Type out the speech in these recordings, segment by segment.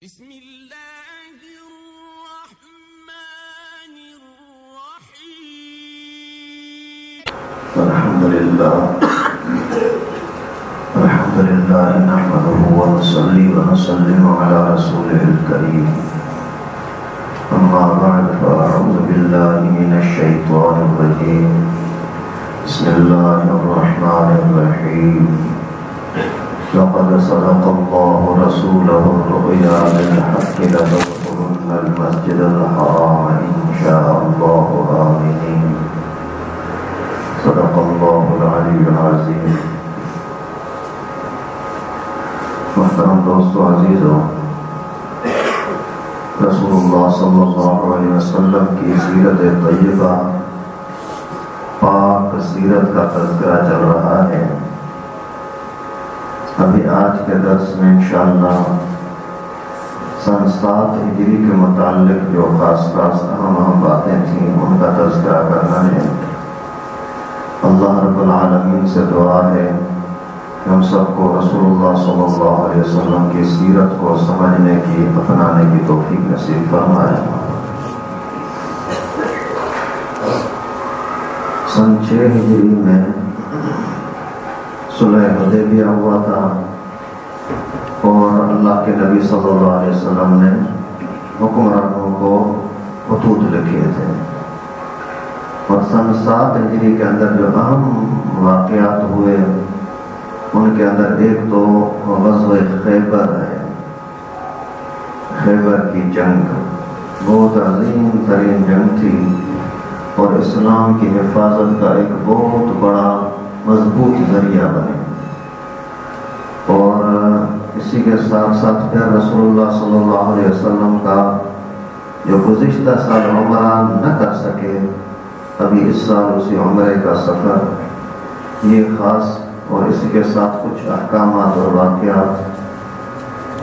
بسم اللہ الرحمن الرحیم الحمد للہ نحمده ونصلي ونسلم على رسوله الكريم اما بعد فاعوذ باللہ من الشیطان الرجیم بسم اللہ الرحمن الرحیم لقد صدق الله رسوله الرؤيا بالحق لتدخلن المسجد الحرام إن شاء الله آمنين صدق الله العلي العظيم. محترم دوستو عزیزو، رسول اللہ صلی اللہ علیہ وسلم کی سیرت طیبہ پاک سیرت کا تذکرہ چل رہا ہے. ابھی آج کے درس میں انشاءاللہ سن 7 ہجری کے متعلق جو خاص اہم باتیں تھیں ان کا تذکرہ کرنا ہے. اللہ رب العالمین سے دعا ہے کہ ہم سب کو رسول اللہ صلی اللہ علیہ وسلم کی سیرت کو سمجھنے کی، اپنانے کی توفیق نصیب فرمائے. سن 6 ہجری میں صلح حدیبیہ ہوا تھا اور اللہ کے نبی صلی اللہ علیہ وسلم نے حکمرانوں کو خطوط لکھے تھے. اور سن 7 ہجری کے اندر جو اہم واقعات ہوئے ان کے اندر ایک تو غزوہ خیبر ہے. خیبر کی جنگ بہت عظیم ترین جنگ تھی اور اسلام کی حفاظت کا ایک بہت بڑا مضبوط ذریعہ بنے. اور اسی کے ساتھ ساتھ پھر رسول اللہ صلی اللہ علیہ وسلم کا جو گزشتہ سال عمرہ نہ کر سکے، ابھی اس سال اسی عمرے کا سفر، یہ خاص، اور اسی کے ساتھ کچھ احکامات اور واقعات،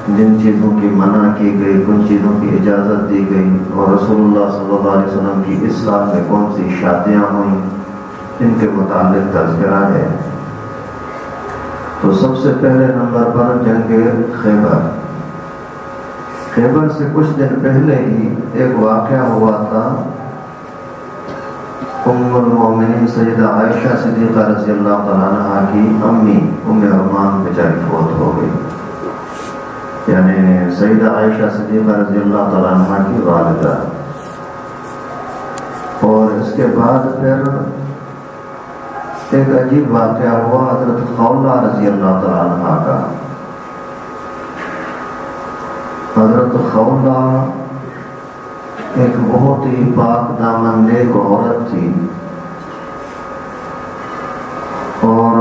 جن چیزوں کی منع کی گئی، کن چیزوں کی اجازت دی گئی، اور رسول اللہ صلی اللہ علیہ وسلم کی اس سال میں کون سی شادیاں ہوئیں، ان کے متعلق تذکرہ ہے. تو سب سے پہلے نمبر پر جنگ خیبر. خیبر سے کچھ دن پہلے ہی ایک واقعہ ہوا تھا. ام المومنین سیدہ عائشہ صدیقہ رضی اللہ تعالیٰ عنہا کی امی ام ایمان بیچاری فوت ہو گئی، یعنی سیدہ عائشہ صدیقہ رضی اللہ تعالیٰ عنہا کی والدہ. اور اس کے بعد پھر ایک عجیب واقعہ ہوا حضرت خولہ رضی اللہ تعالیٰ عنہ کا. حضرت خولہ ایک بہت ہی پاک دامن نیک عورت تھی اور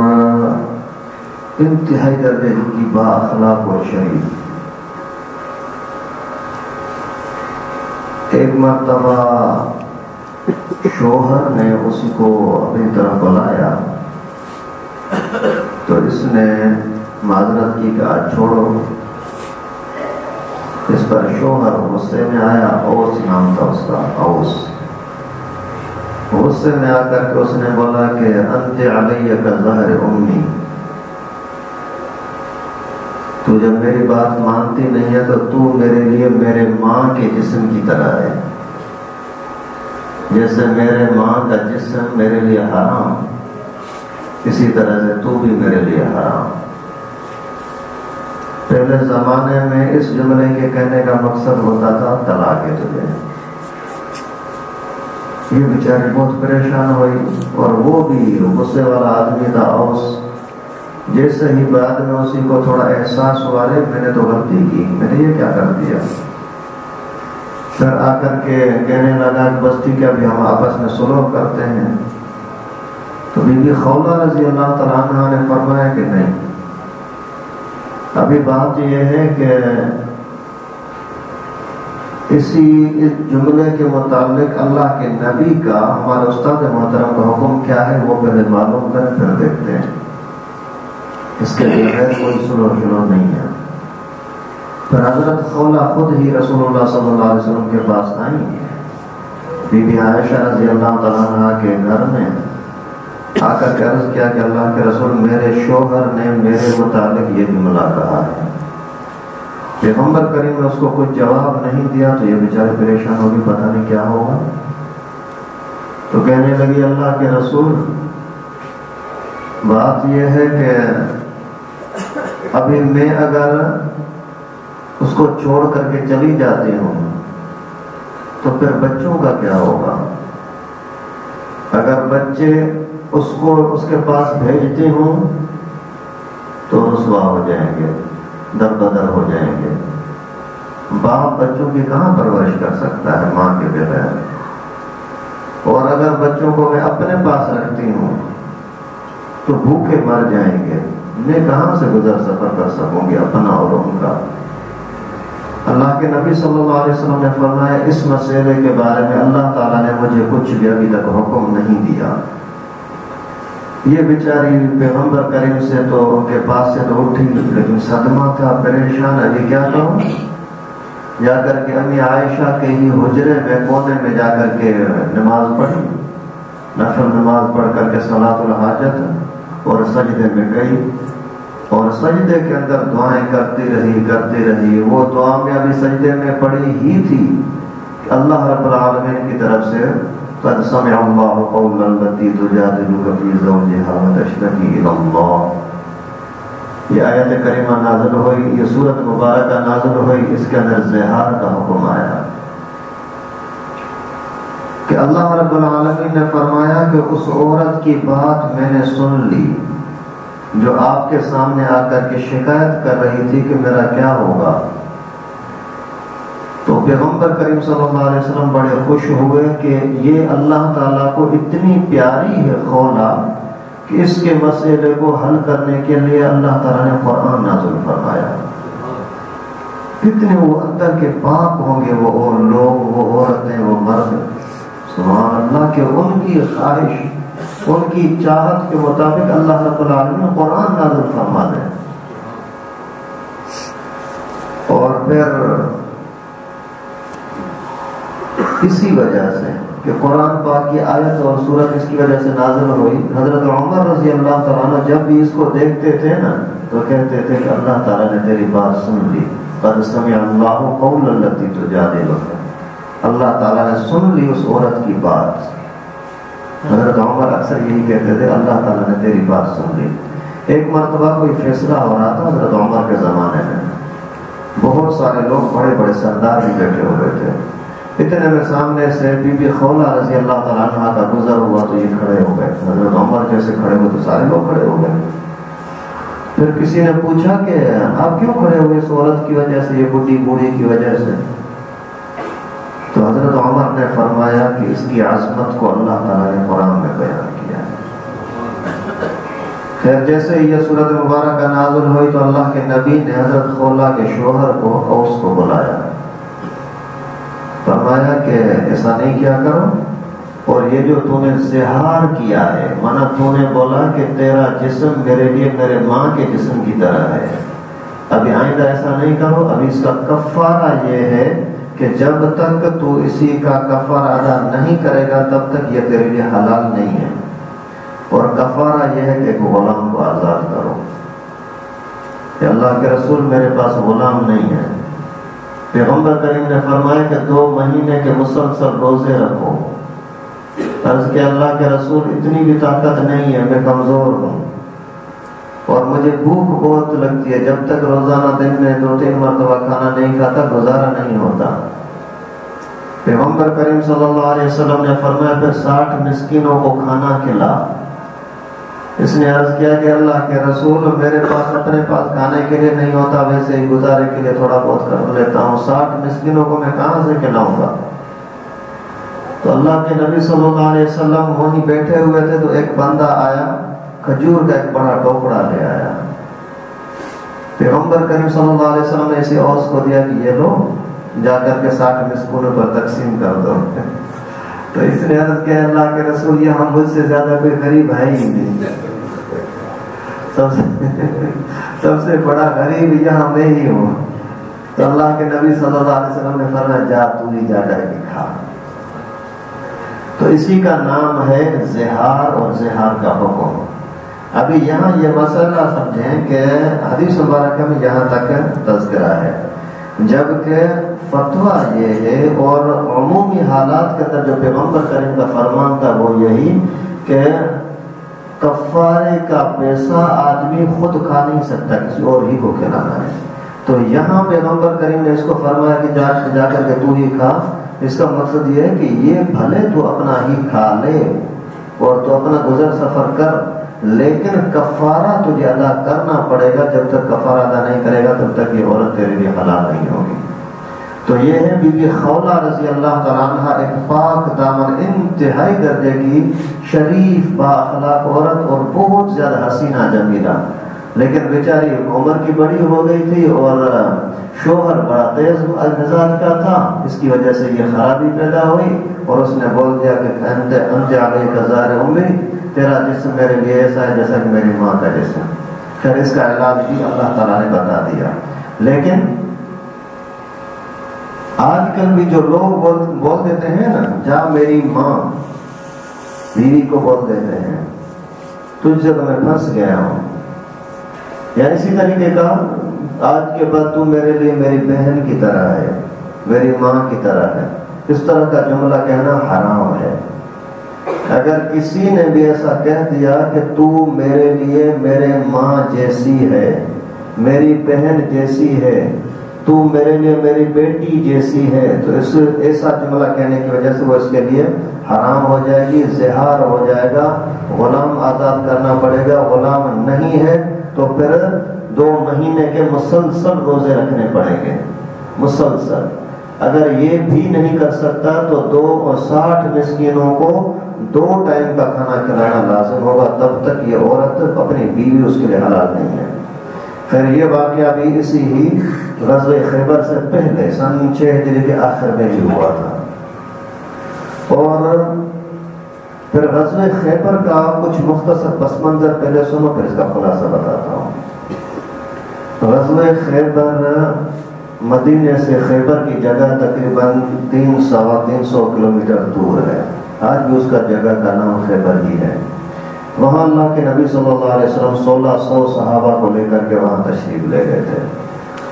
انتہائی درجے کی با اخلاق و شریف. ایک مرتبہ شوہر نے اس کو اپنی طرف بلایا تو اس نے معذرت کی کہ آج چھوڑو. اس پر شوہر غصے میں آیا. اوس نام تھا اس کا، اوس. غصے میں آ کر کے اس نے بولا کہ انت علیہ کا ظہر امی، تو جب میری بات مانتی نہیں ہے تو تو میرے لیے میرے ماں کے جسم کی طرح ہے. جیسے میرے ماں کا جسم میرے لیے حرام، اسی طرح سے تو بھی میرے لیے حرام. پہلے زمانے میں اس جملے کے کہنے کا مقصد ہوتا تھا طلاق تجھے. یہ بیچاری بہت پریشان ہوئی اور وہ بھی غصے والا آدمی تھا اوس. جیسے ہی بعد میں اسی کو تھوڑا احساس ہوا رہے میں نے تو غلطی کی، میں نے یہ کیا کر دیا، پھر آ کر کے کہنے لگا کہ بس ٹھیک ہے ابھی ہم آپس میں صلح کرتے ہیں. تو بی بی خولہ رضی اللہ تعالیٰ عنہ نے فرمایا کہ نہیں، ابھی بات یہ ہے کہ اس جملے کے متعلق اللہ کے نبی کا، ہمارے استاد محترم کا حکم کیا ہے وہ پہلے معلوم کریں پھر دیکھتے ہیں. اس کے بغیر کوئی صلح نہیں ہے. پھر حضرت خولہ خود ہی رسول اللہ صلی اللہ علیہ وسلم کے پاس آئی. بی بی عائشہ رضی اللہ تعالیٰ عنہ کے گھر میں آ کر عرض کیا کہ اللہ کے رسول، میرے شوہر نے میرے متعلق یہ جملہ کہا ہے پیغمبر کریم نے اس کو کچھ جواب نہیں دیا تو یہ بیچارے پریشان ہوگی، پتہ نہیں کیا ہوگا. تو کہنے لگی اللہ کے رسول بات یہ ہے کہ ابھی میں اگر اس کو چھوڑ کر کے چلی جاتی ہوں تو پھر بچوں کا کیا ہوگا؟ اگر بچے اس کو اس کے پاس بھیجتی ہوں تو رسوا ہو جائیں گے، در بدر ہو جائیں گے. باپ بچوں کی کہاں پرورش کر سکتا ہے ماں کے بغیر؟ اور اگر بچوں کو میں اپنے پاس رکھتی ہوں تو بھوکے مر جائیں گے، میں کہاں سے گزر سفر کر سکوں گی اپنا اور ان کا. اللہ کے نبی صلی اللہ علیہ وسلم نے فرمایا اس مسئلے کے بارے میں اللہ تعالیٰ نے مجھے کچھ بھی ابھی تک حکم نہیں دیا. یہ بیچاری پیغمبر کریم سے تو ان کے پاس سے تو اٹھی لیکن صدمہ تھا، پریشان. ابھی کیا کروں؟ جا کر کے امی عائشہ کے ہی حجرے میں کونے میں جا کر کے نماز پڑھی، نفل نماز پڑھ کر کے صلاۃ الحاجت اور سجدے میں گئی اور سجدے کے اندر دعائیں کرتی رہی. وہ دعا میں ابھی سجدے میں پڑھی ہی تھی کہ اللہ رب العالمین کی طرف سے قد سمع اللہ قول التي تجادلك في زوجها وتشتكي الى اللہ، یہ آیت کریمہ نازل ہوئی، یہ سورت مبارکہ نازل ہوئی. اس کے اندر زہار کا حکم آیا کہ اللہ رب العالمین نے فرمایا کہ اس عورت کی بات میں نے سن لی جو آپ کے سامنے آ کر کے شکایت کر رہی تھی کہ میرا کیا ہوگا. تو پیغمبر کریم صلی اللہ علیہ وسلم بڑے خوش ہوئے کہ یہ اللہ تعالیٰ کو اتنی پیاری ہے خولا کہ اس کے مسئلے کو حل کرنے کے لیے اللہ تعالیٰ نے قرآن نازل فرمایا. کتنے وہ اندر کے پاک ہوں گے وہ لوگ، وہ عورتیں، وہ مرد، سبحان اللہ، کہ ان کی خواہش، ان کی چاہت کے مطابق اللہ رب العالمین قرآن نازل فرما دے. اور پھر اسی وجہ سے کہ قرآن پاک کی آیت اور سورت اس کی وجہ سے نازل ہوئی. حضرت عمر رضی اللہ تعالیٰ عنہ جب بھی اس کو دیکھتے تھے نا تو کہتے تھے کہ اللہ تعالیٰ نے تیری بات سن لی. قد سمع اللہ قول التي تجادلك، اللہ تعالیٰ نے سن لی اس عورت کی بات. حضرت عمر اکثر یہی کہتے تھے اللہ تعالیٰ نے تیری بات سن لی. ایک مرتبہ کوئی فیصلہ ہو رہا تھا حضرت عمر کے زمانے میں، بہت سارے لوگ بڑے بڑے سردار بھی بیٹھے ہوئے تھے. اتنے میں سامنے سے بی بی خولا رضی اللہ تعالیٰ عنہ کا گزر ہوا تو یہ کھڑے ہو گئے. حضرت عمر جیسے کھڑے ہوئے تو سارے لوگ کھڑے ہو گئے. پھر کسی نے پوچھا کہ آپ کیوں کھڑے ہوئے؟ اس عورت کی وجہ سے، یہ بڈھی بوڑھی کی وجہ سے. تو حضرت عمر نے فرمایا کہ اس کی عظمت کو اللہ تعالیٰ نے قرآن میں بیان کیا ہے. خیر جیسے یہ سورت مبارکہ نازل ہوئی تو اللہ کے نبی نے حضرت خولا کے شوہر کو اوس کو بلایا، فرمایا کہ ایسا نہیں کیا کرو، اور یہ جو تو نے زہار کیا ہے، مانا تو نے بولا کہ تیرا جسم میرے لیے میرے ماں کے جسم کی طرح ہے، ابھی آئندہ ایسا نہیں کرو. ابھی اس کا کفارہ یہ ہے کہ جب تک تو اسی کا کفارہ ادا نہیں کرے گا تب تک یہ تیرے لیے حلال نہیں ہے. اور کفارہ یہ ہے کہ ایک غلام کو آزاد کرو. کہ اللہ کے رسول میرے پاس غلام نہیں ہے. پیغمبر کریم نے فرمایا کہ 2 مہینے کے مسلسل روزے رکھو. عرض کہ اللہ کے رسول اتنی بھی طاقت نہیں ہے، میں کمزور ہوں اور مجھے بھوک بہت لگتی ہے، جب تک روزانہ دن میں 2-3 مرتبہ کھانا نہیں کھاتا گزارا نہیں ہوتا. پیغمبر کریم صلی اللہ علیہ وسلم نے فرمایا پھر 60 مسکینوں کو کھانا کھلا. اس نے عرض کیا کہ اللہ کے رسول میرے پاس اپنے پاس کھانے کے لیے نہیں ہوتا، ویسے ہی گزارے کے لیے تھوڑا بہت کر لیتا ہوں، 60 مسکینوں کو میں کہاں سے کھلاؤں گا؟ تو اللہ کے نبی صلی اللہ علیہ وسلم وہیں بیٹھے ہوئے تھے تو ایک بندہ آیا، کھجور کا ایک بڑا ٹوکڑا لے آیا. پیغمبر کریم صلی اللہ علیہ وسلم نے اسے اوس کو دیا کہ یہ لو، جا کر کے 60 مسکینوں پر تقسیم کر دو. تو اس نے عرض کیا اللہ کے رسول یہ ہم مجھ سے زیادہ کوئی غریب ہے ہی نہیں، سب سے بڑا غریب یہاں میں ہی ہوں. تو اللہ کے نبی صلی اللہ علیہ وسلم نے فرمایا جا تو ہی جا کر کے کھا. تو اسی کا نام ہے زہار اور زہار کا حکم. ابھی یہاں یہ مسئلہ سمجھیں کہ حدیث مبارکہ میں یہاں تک تذکرہ ہے جبکہ فتویٰ یہ ہے اور عمومی حالات کے اندر جو پیغمبر کریم کا فرمان تھا وہ یہی کہ کفارے کا پیسہ آدمی خود کھا نہیں سکتا، کسی اور ہی کو کھلانا ہے۔ تو یہاں پیغمبر کریم نے اس کو فرمایا کہ جا کر کے تو ہی کھا۔ اس کا مقصد یہ ہے کہ یہ بھلے تو اپنا ہی کھا لے اور تو اپنا گزر سفر کر، لیکن کفارہ تجھے ادا کرنا پڑے گا۔ جب تک کفارہ ادا نہیں کرے گا تب تک یہ عورت تیرے لیے حلال نہیں ہوگی۔ تو یہ ہے بی بی خولہ رضی اللہ تعالیٰ عنہ، ایک پاک دامن انتہائی درجے کی شریف با اخلاق عورت اور بہت زیادہ حسینہ جمیلہ، لیکن بیچاری عمر کی بڑی ہو گئی تھی اور شوہر بڑا تیز مزاج کا تھا، اس کی وجہ سے یہ خرابی پیدا ہوئی اور اس نے بول دیا کہ انت علیک ظاہر امی، تیرا جسم میرے لیے ایسا ہے جیسا کہ میری ماں کا جسم۔ پھر اس کا علاج بھی اللہ تعالیٰ نے بتا دیا۔ لیکن آج کل بھی جو لوگ بول دیتے ہیں نا، جا میری ماں، بیوی کو بول دیتے ہیں تجھ سے تو میں پھنس گیا ہوں، یا اسی طریقے کا آج کے بعد تو میرے لیے میری بہن کی طرح ہے، میری ماں کی طرح ہے، اس طرح کا جملہ کہنا حرام ہے۔ اگر کسی نے بھی ایسا کہہ دیا کہ تو میرے لیے میرے ماں جیسی ہے، میری بہن جیسی ہے، تو میرے لیے میری بیٹی جیسی ہے، تو ایسا جملہ کہنے کی وجہ سے وہ اس کے لیے حرام ہو جائے گی، زہار ہو جائے گا، غلام آزاد کرنا پڑے گا۔ غلام نہیں ہے تو پھر 2 مہینے کے مسلسل روزے رکھنے پڑیں گے، مسلسل۔ اگر یہ بھی نہیں کر سکتا تو 60 مسکینوں کو 2 ٹائم کا کھانا کھلانا لازم ہوگا، تب تک یہ عورت اپنی بیوی اس کے لیے حلال نہیں ہے۔ پھر یہ واقعہ بھی اسی ہی غزوہ خیبر سے پہلے سن 6 ہجری کے آخر میں ہی ہوا تھا۔ اور پھر غزوہ خیبر کا کچھ مختصر پس منظر پہلے سنو، پھر اس کا خلاصہ بتاتا ہوں۔ غزوہ خیبر مدینے سے خیبر کی جگہ تقریباً 300 کلومیٹر دور ہے، آج بھی اس کا جگہ کا نام خیبر ہی ہے۔ وہاں اللہ کے نبی صلی اللہ علیہ وسلم 1600 صحابہ کو لے کر کے وہاں تشریف لے گئے تھے،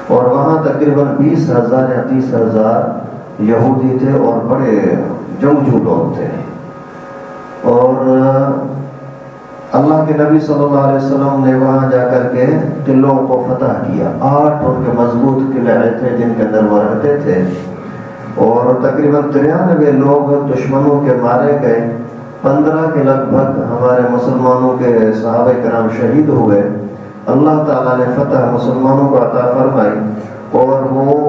اور وہاں تقریباً 20,000 یا 30,000 یہودی تھے اور بڑے جنگجو لوگ تھے۔ اور اللہ کے نبی صلی اللہ علیہ وسلم نے وہاں جا کر کے قلعوں کو فتح کیا۔ 8 ان کے مضبوط قلعے تھے جن کے اندر وہ رہتے تھے، اور تقریباً 93 لوگ دشمنوں کے مارے گئے، 15 کے لگ بھگ ہمارے مسلمانوں کے صحابہ کرام شہید ہوئے۔ اللہ تعالیٰ نے فتح مسلمانوں کو عطا فرمائی، اور وہ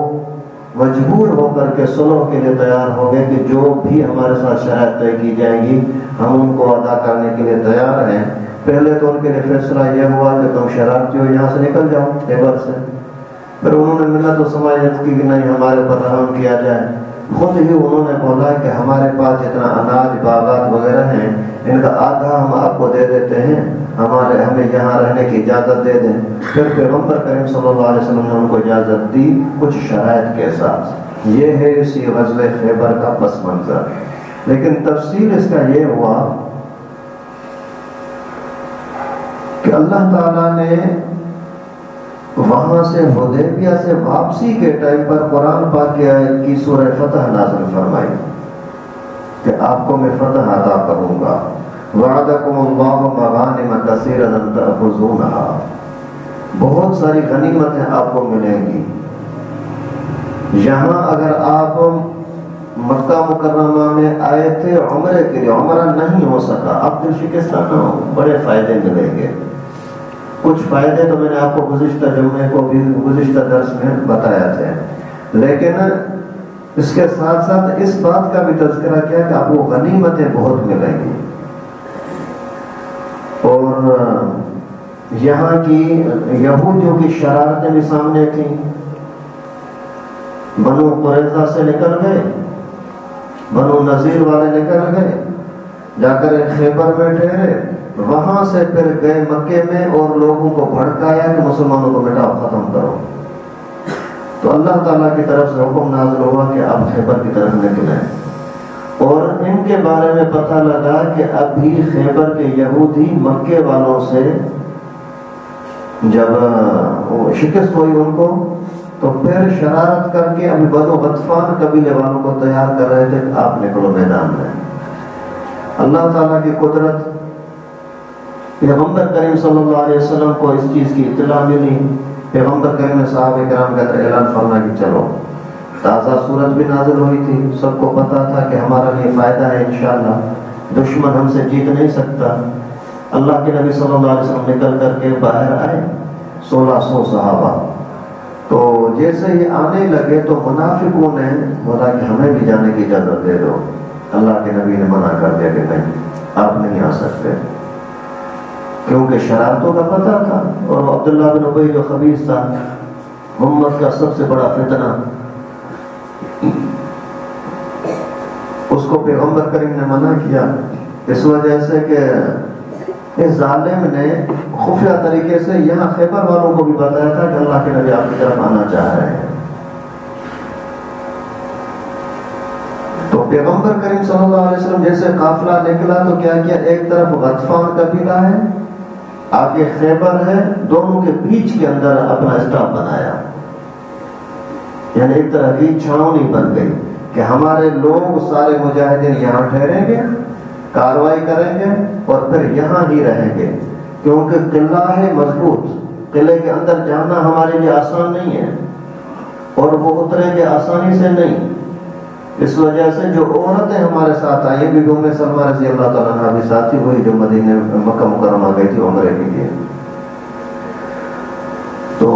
مجبور ہو کر کے صلح کے لیے تیار ہو گئے کہ جو بھی ہمارے ساتھ شرائط طے کی جائیں گی ہم ان کو ادا کرنے کے لیے تیار ہیں۔ پہلے تو ان کے لیے فیصلہ یہ ہوا کہ تم شرارتی ہو، یہاں سے نکل جاؤ خیبر سے۔ پھر انہوں نے ملت و سماجت کی کہ نہیں، ہمارے پر رحم کیا جائے۔ خود ہی انہوں نے بولا کہ ہمارے پاس اتنا اناج باغات وغیرہ ہیں، ان کا آدھا ہم آپ کو دے دیتے ہیں، ہمیں یہاں رہنے کی اجازت دے دیں۔ پھر پیغمبر کریم صلی اللہ علیہ وسلم نے ان کو اجازت دی کچھ شرائط کے ساتھ۔ یہ ہے اسی غزوہ خیبر کا پس منظر۔ لیکن تفصیل اس کا یہ ہوا کہ اللہ تعالیٰ نے وہاں سے حدیبیہ سے واپسی کے ٹائم پر قرآن پاک کی سورہ فتح نازل فرمائی کہ آپ کو میں فتح عطا کروں گا۔ وعدکم اللہ مغانم کثیرۃ تأخذونہا، بہت ساری غنیمتیں آپ کو ملیں گی۔ یہاں اگر آپ مکہ مکرمہ میں آئے تھے عمرے کے لیے، عمرہ نہیں ہو سکا، اب دل شکستہ نہ ہو، بڑے فائدے ملیں گے۔ کچھ فائدے تو میں نے آپ کو گزشتہ جمعے کو بھی گزشتہ درس میں بتایا تھے، لیکن اس کے ساتھ ساتھ اس بات کا بھی تذکرہ کیا کہ آپ کو غنیمتیں بہت ملیں گی۔ اور یہاں کی یہودیوں کی شرارتیں بھی سامنے تھیں۔ بنو قریظہ سے نکل گئے، بنو نذیر والے نکل گئے، جا کر خیبر میں ٹھہرے، وہاں سے پھر گئے مکے میں اور لوگوں کو بھڑکایا کہ مسلمانوں کو مٹاؤ، ختم کرو۔ تو اللہ تعالیٰ کی طرف سے حکم نازل ہوا کہ اب خیبر کی طرف نکلیں، اور ان کے بارے میں پتہ لگا کہ ابھی خیبر کے یہودی مکے والوں سے جب شکست ہوئی ان کو، تو پھر شرارت کر کے ابھی بنو غطفان قبیلے والوں کو تیار کر رہے تھے کہ آپ نکلو میدان میں. اللہ تعالیٰ کی قدرت، پیغمبر کریم صلی اللہ علیہ وسلم کو اس چیز کی اطلاع ملی. پیغمبر کریم نے صحابہ کرام کا اعلان فرمایا کہ چلو. تازہ سورت بھی نازل ہوئی تھی، سب کو پتا تھا کہ ہمارا لیے فائدہ ہے انشاءاللہ، دشمن ہم سے جیت نہیں سکتا. اللہ کے نبی صلی اللہ علیہ وسلم نکل کر کے باہر آئے، 1600 صحابہ. تو جیسے ہی آنے لگے تو منافقوں نے بولا کہ ہمیں بھی جانے کی اجازت دے دو. اللہ کے نبی نے منع کر دیا کہ نہیں، آپ نہیں آ سکتے، کیونکہ شرارتوں کا پتہ تھا. اور عبداللہ بن ابی جو خبیث تھا، امت کا سب سے بڑا فتنہ، اس کو پیغمبر کریم نے منع کیا اس وجہ سے کہ اس ظالم نے خفیہ طریقے سے یہاں خیبر والوں کو بھی بتایا تھا کہ اللہ کے نبی آپ کی طرف آنا چاہ رہے ہیں. تو پیغمبر کریم صلی اللہ علیہ وسلم جیسے قافلہ نکلا تو کیا کیا، ایک طرف غطفان قبیلہ ہے، آگے خیبر ہے، دونوں کے بیچ کے اندر اپنا اسٹاپ بنایا. یعنی ایک طرح کی چھاؤنی بن گئی کہ ہمارے لوگ سارے مجاہدین یہاں ٹھہریں گے، کاروائی کریں گے اور پھر یہاں ہی رہیں گے، کیونکہ قلعہ ہے مضبوط، قلعے کے اندر جانا ہمارے لیے آسان نہیں ہے اور وہ اتریں گے آسانی سے نہیں. اس وجہ سے جو عورتیں ہمارے ساتھ آئی، بھی ام سلمہ رضی اللہ تعالیٰ عنہا بھی ساتھی ہوئی جو مدینہ مکہ مکرمہ گئی تھی عمرے کے لیے. تو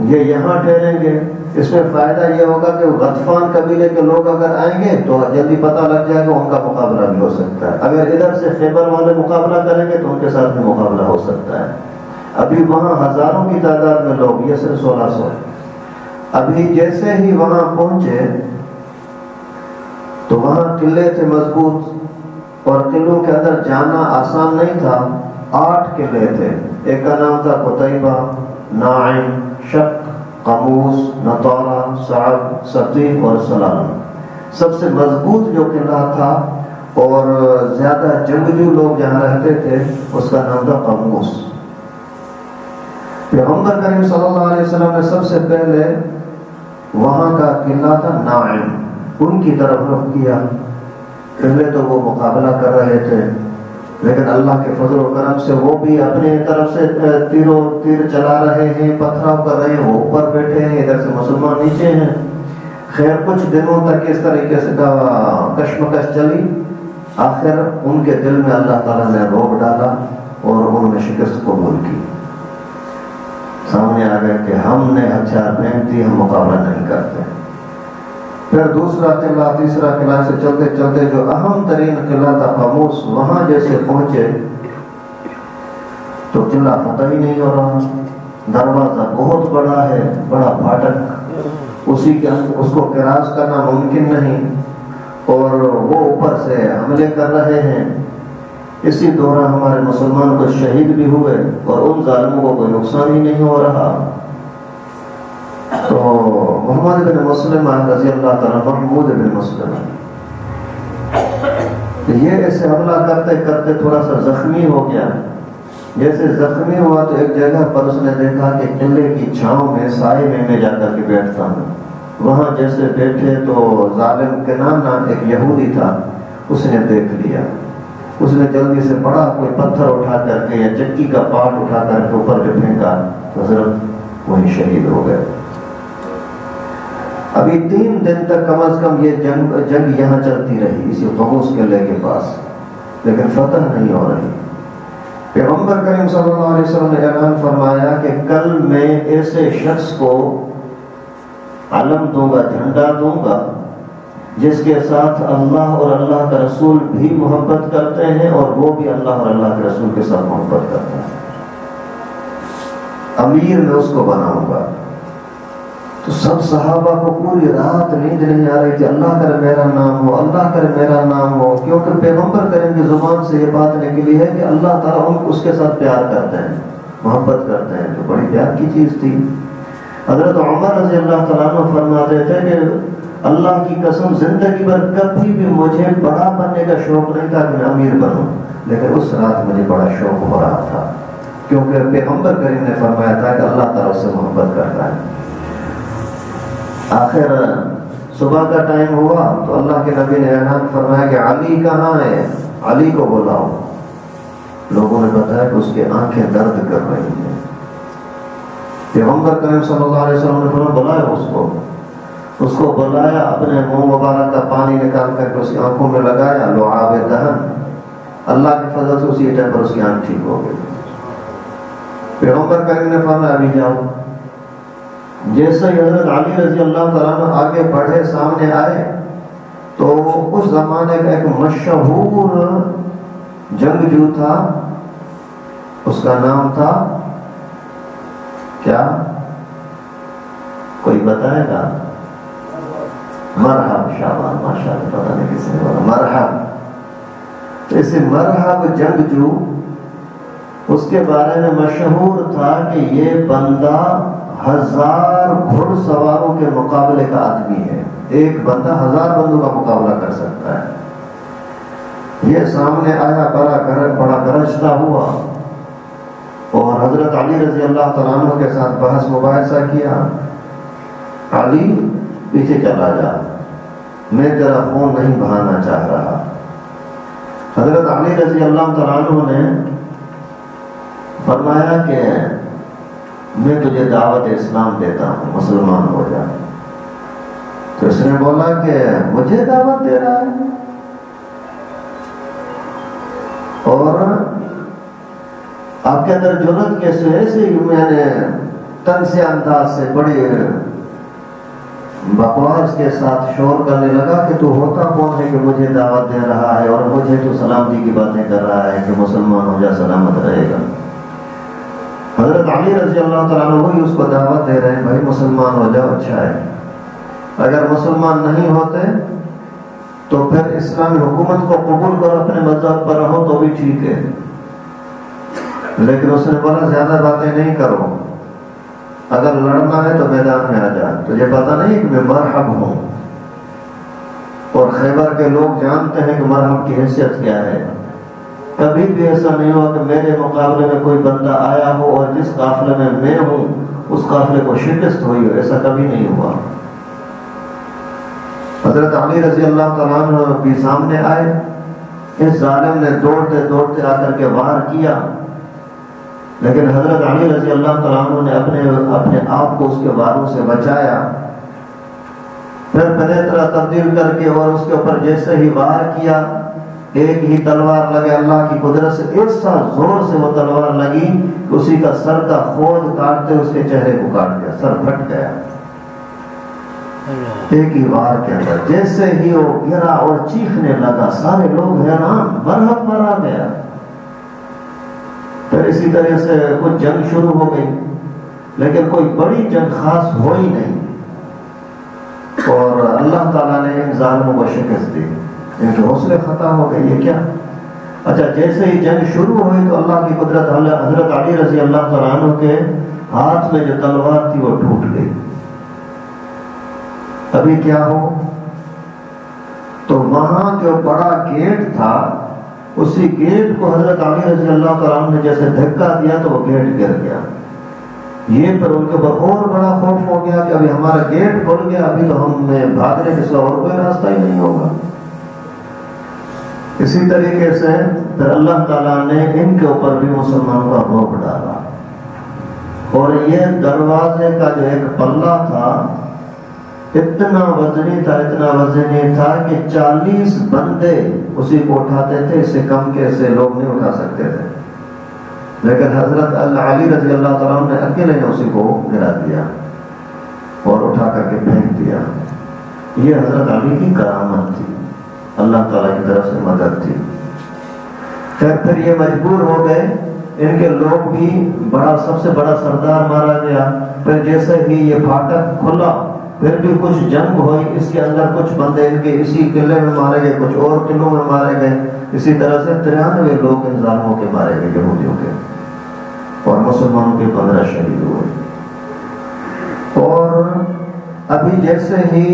یہ یہاں ٹھہریں گے. اس میں فائدہ یہ ہوگا کہ غطفان قبیلے کے لوگ اگر آئیں گے تو جلدی پتہ لگ جائے گا، ان کا مقابلہ بھی ہو سکتا ہے. اگر ادھر سے خیبر والے مقابلہ کریں گے تو ان کے ساتھ بھی مقابلہ ہو سکتا ہے. ابھی وہاں ہزاروں کی تعداد میں لوگ، یہ صرف 1600. ابھی جیسے ہی وہاں پہنچے تو وہاں قلعے تھے مضبوط اور قلعوں کے اندر جانا آسان نہیں تھا. 8 قلعے تھے. ایک کا نام تھا قتیبہ، ناعم، شق، قموس، نطارہ، سعد، سقیف اور سلام. سب سے مضبوط جو قلعہ تھا اور زیادہ جنگجو لوگ جہاں رہتے تھے اس کا نام تھا قموس. پیغمبر کریم صلی اللہ علیہ وسلم نے سب سے پہلے وہاں کا قلعہ تھا ناعم، ان کی طرف رخ کیا. پہلے تو وہ مقابلہ کر رہے تھے، لیکن اللہ کے فضل و کرم سے وہ بھی اپنے طرف سے تیر چلا رہے ہیں، پتھراؤ کر رہے ہیں. وہ اوپر بیٹھے ہیں، ادھر سے مسلمان نیچے ہیں. خیر کچھ دنوں تک اس طریقے سے کشمکش چلی. آخر ان کے دل میں اللہ تعالیٰ نے رعب ڈالا اور انہوں نے شکست قبول کی. سامنے آ گئے کہ ہم نے ہتھیار پھینک دی، ہم مقابلہ نہیں کرتے. پھر دوسرا قلعہ، تیسرا قلعہ سے چلتے چلتے جو اہم ترین قلعہ تھا قموس، وہاں جیسے پہنچے تو قلعہ فتح ہی نہیں ہو رہا. دروازہ بہت بڑا ہے، بڑا پھاٹک، اسی کے اندر اس کو کراس کرنا ممکن نہیں اور وہ اوپر سے حملے کر رہے ہیں. اسی دوران ہمارے مسلمان کو شہید بھی ہوئے اور ان ظالموں کو کوئی نقصان ہی نہیں ہو رہا. تو محمد بن مسلم رضی اللہ تعالیٰ، محمود بن مسلم، یہ ایسے حملہ کرتے کرتے تھوڑا سا زخمی ہو گیا. جیسے زخمی ہوا تو ایک جگہ پر اس نے دیکھا کہ قلعے کی چھاؤں میں سائے میں جا کر کے بیٹھتا ہوں. وہاں جیسے بیٹھے تو ظالم کنانہ ایک یہودی تھا، اس نے دیکھ لیا. اس نے جلدی سے بڑا کوئی پتھر اٹھا کر کے یا چکی کا پاٹ اٹھا کر کے اوپر جو پھینکا تو حضرت وہی شہید ہو گئے. ابھی 3 دن تک کم از کم یہ جنگ یہاں چلتی رہی اسی قموس قلعے کے پاس، لیکن فتح نہیں ہو رہی. پیغمبر کریم صلی اللہ علیہ وسلم نے اعلان فرمایا کہ کل میں ایسے شخص کو علم دوں گا، جھنڈا دوں گا، جس کے ساتھ اللہ اور اللہ کا رسول بھی محبت کرتے ہیں اور وہ بھی اللہ اور اللہ کے رسول کے ساتھ محبت کرتے ہیں. امیر میں اس کو بناؤں گا. تو سب صحابہ کو پوری رات نیند نہیں آ رہی تھی. اللہ کرے میرا نام ہو، اللہ کرے میرا نام ہو، کیونکہ پیغمبر کریم کی زبان سے یہ بات نکلی ہے کہ اللہ تعالیٰ اس کے ساتھ پیار کرتے ہیں، محبت کرتے ہیں. تو بڑی پیار کی چیز تھی. حضرت عمر رضی اللہ تعالیٰ عنہ فرماتے تھے کہ اللہ کی قسم زندگی بھر کبھی بھی مجھے بڑا بننے کا شوق نہیں تھا کہ میں امیر بنوں، لیکن اس رات مجھے بڑا شوق ہو رہا تھا، کیونکہ پیغمبر کریم نے فرمایا تھا کہ اللہ تعالیٰ سے محبت کرتا ہے. آخر صبح کا ٹائم ہوا تو اللہ کے نبی نے اعلان فرمایا کہ علی کہاں ہے، علی کو بلاؤ۔ لوگوں نے بتایا کہ اس کی آنکھیں درد کر رہی ہیں۔ پیغمبر کریم صلی اللہ علیہ وسلم نے فرمایا بلایا اس کو بلایا، اپنے منہ مبارک کا پانی نکال کر کے اس کی آنکھوں میں لگایا، لعاب دہن، اللہ کی فضل سے اسی ٹائم پر اس کی آنکھ ٹھیک ہو گئی۔ پیغمبر کریم نے فرمایا ابھی جاؤ۔ جیسے ہی حضرت علی رضی اللہ تعالیٰ عنہ آگے بڑھے، سامنے آئے، تو اس زمانے کا ایک مشہور جنگجو تھا، اس کا نام تھا کیا؟ کوئی بتائے گا؟ مرحب، شابان، ماشاءاللہ، پتہ نہیں کس نے بولا مرحب۔ اس مرحب جنگجو، اس کے بارے میں مشہور تھا کہ یہ بندہ 1000 گھڑ سواروں کے مقابلے کا آدمی ہے، ایک بندہ 1000 بندوں کا مقابلہ کر سکتا ہے۔ یہ سامنے آیا، بڑا گرجتا ہوا اور حضرت علی رضی اللہ تعالیٰ عنہ کے ساتھ بحث مباحثہ کیا۔ علی پیچھے چلا جا، میں تیرا خون نہیں بہانا چاہ رہا۔ حضرت علی رضی اللہ تعالیٰ عنہ نے فرمایا کہ میں تجھے دعوت اسلام دیتا ہوں، مسلمان ہو جا۔ تو اس نے بولا کہ مجھے دعوت دے رہا ہے، اور آپ کے اندر جرأت کیسے؟ ایسے ہی میں نے تن سے انداز سے بڑے بکواس کے ساتھ شور کرنے لگا کہ تو ہوتا کون ہے کہ مجھے دعوت دے رہا ہے اور مجھے تو سلامتی کی باتیں کر رہا ہے کہ مسلمان ہو جا، سلامت رہے گا۔ حضرت علی رضی اللہ تعالیٰ عنہ وہی اس کو دعوت دے رہے ہیں، بھائی مسلمان ہو جاؤ، اچھا ہے۔ اگر مسلمان نہیں ہوتے تو پھر اسلامی حکومت کو قبول کرو، اپنے مذہب پر رہو تو بھی ٹھیک ہے، لیکن اس نے بولا زیادہ باتیں نہیں کرو، اگر لڑنا ہے تو میدان میں آ جا، تجھے پتا نہیں کہ میں مرحب ہوں، اور خیبر کے لوگ جانتے ہیں کہ مرحب کی حیثیت کیا ہے۔ کبھی بھی ایسا نہیں ہوا کہ میرے مقابلے میں کوئی بندہ آیا ہو اور جس قافلے میں میں ہوں اس قافلے کو شکست ہوئی ہو، ایسا کبھی نہیں ہوا۔ حضرت علی رضی اللہ تعالیٰ عنہ بھی سامنے آئے، اس ظالم نے دوڑتے دوڑتے آ کر کے وار کیا، لیکن حضرت علی رضی اللہ تعالیٰ عنہ نے اپنے آپ کو اس کے واروں سے بچایا، پھر پنیترا تبدیل کر کے اور اس کے اوپر جیسے ہی وار کیا، ایک ہی تلوار لگے، اللہ کی قدرت سے ایسا زور سے وہ تلوار لگی کہ اسی کا سر کا خود کاٹتے اس کے چہرے کو کاٹ گیا، سر پھٹ گیا ایک ہی وار کے اندر۔ جیسے ہی وہ گرا اور چیخنے لگا، سارے لوگ حیران، مرحب مارا گیا۔ پھر اسی طرح سے کچھ جنگ شروع ہو گئی، لیکن کوئی بڑی جنگ خاص ہو ہی نہیں، اور اللہ تعالیٰ نے ان ظالموں کو شکست دی، ان کے حوصلے ختم ہو گئے۔ یہ کیا؟ اچھا، جیسے ہی جنگ شروع ہوئی تو اللہ کی قدرت، حضرت علی رضی اللہ تعالیٰ عنہ کے ہاتھ میں جو تلوار تھی وہ ٹوٹ گئی۔ ابھی کیا ہو؟ تو وہاں جو بڑا گیٹ تھا، اسی گیٹ کو حضرت علی رضی اللہ تعالیٰ عنہ نے جیسے دھکا دیا تو وہ گیٹ گر گیا۔ یہ پر ان کے اوپر اور بڑا خوف ہو گیا کہ ابھی ہمارا گیٹ کھل گیا، ابھی تو ہمیں بھاگنے کے سوا اور کوئی راستہ ہی نہیں ہوگا۔ اسی طریقے سے پھر اللہ تعالیٰ نے ان کے اوپر بھی مسلمانوں کا روب ڈالا، اور یہ دروازے کا جو ایک پلہ تھا اتنا وزنی تھا کہ 40 بندے اسی کو اٹھاتے تھے، اس سے کم کے اسے لوگ نہیں اٹھا سکتے تھے، لیکن حضرت علی رضی اللہ تعالیٰ عنہ نے اکیلے نے اسی کو گرا دیا اور اٹھا کر کے پھینک دیا۔ یہ حضرت علی کی کرامت تھی، اللہ تعالیٰ کی طرف سے مدد تھی۔ پھر یہ مجبور ہو گئے، ان کے لوگ بھی، سب سے بڑا سردار مارا گیا۔ پھر جیسے ہی یہ پھاٹک کھلا، پھر بھی کچھ جنگ ہوئی، اس کے اندر کچھ بندے ان کے اسی قلعے میں مارے گئے، کچھ اور قلعوں میں مارے گئے۔ اسی طرح سے 93 لوگ ان ظالموں کے مارے گئے، یہودیوں کے، اور مسلمانوں کے 15 شہید ہوئے۔ اور ابھی جیسے ہی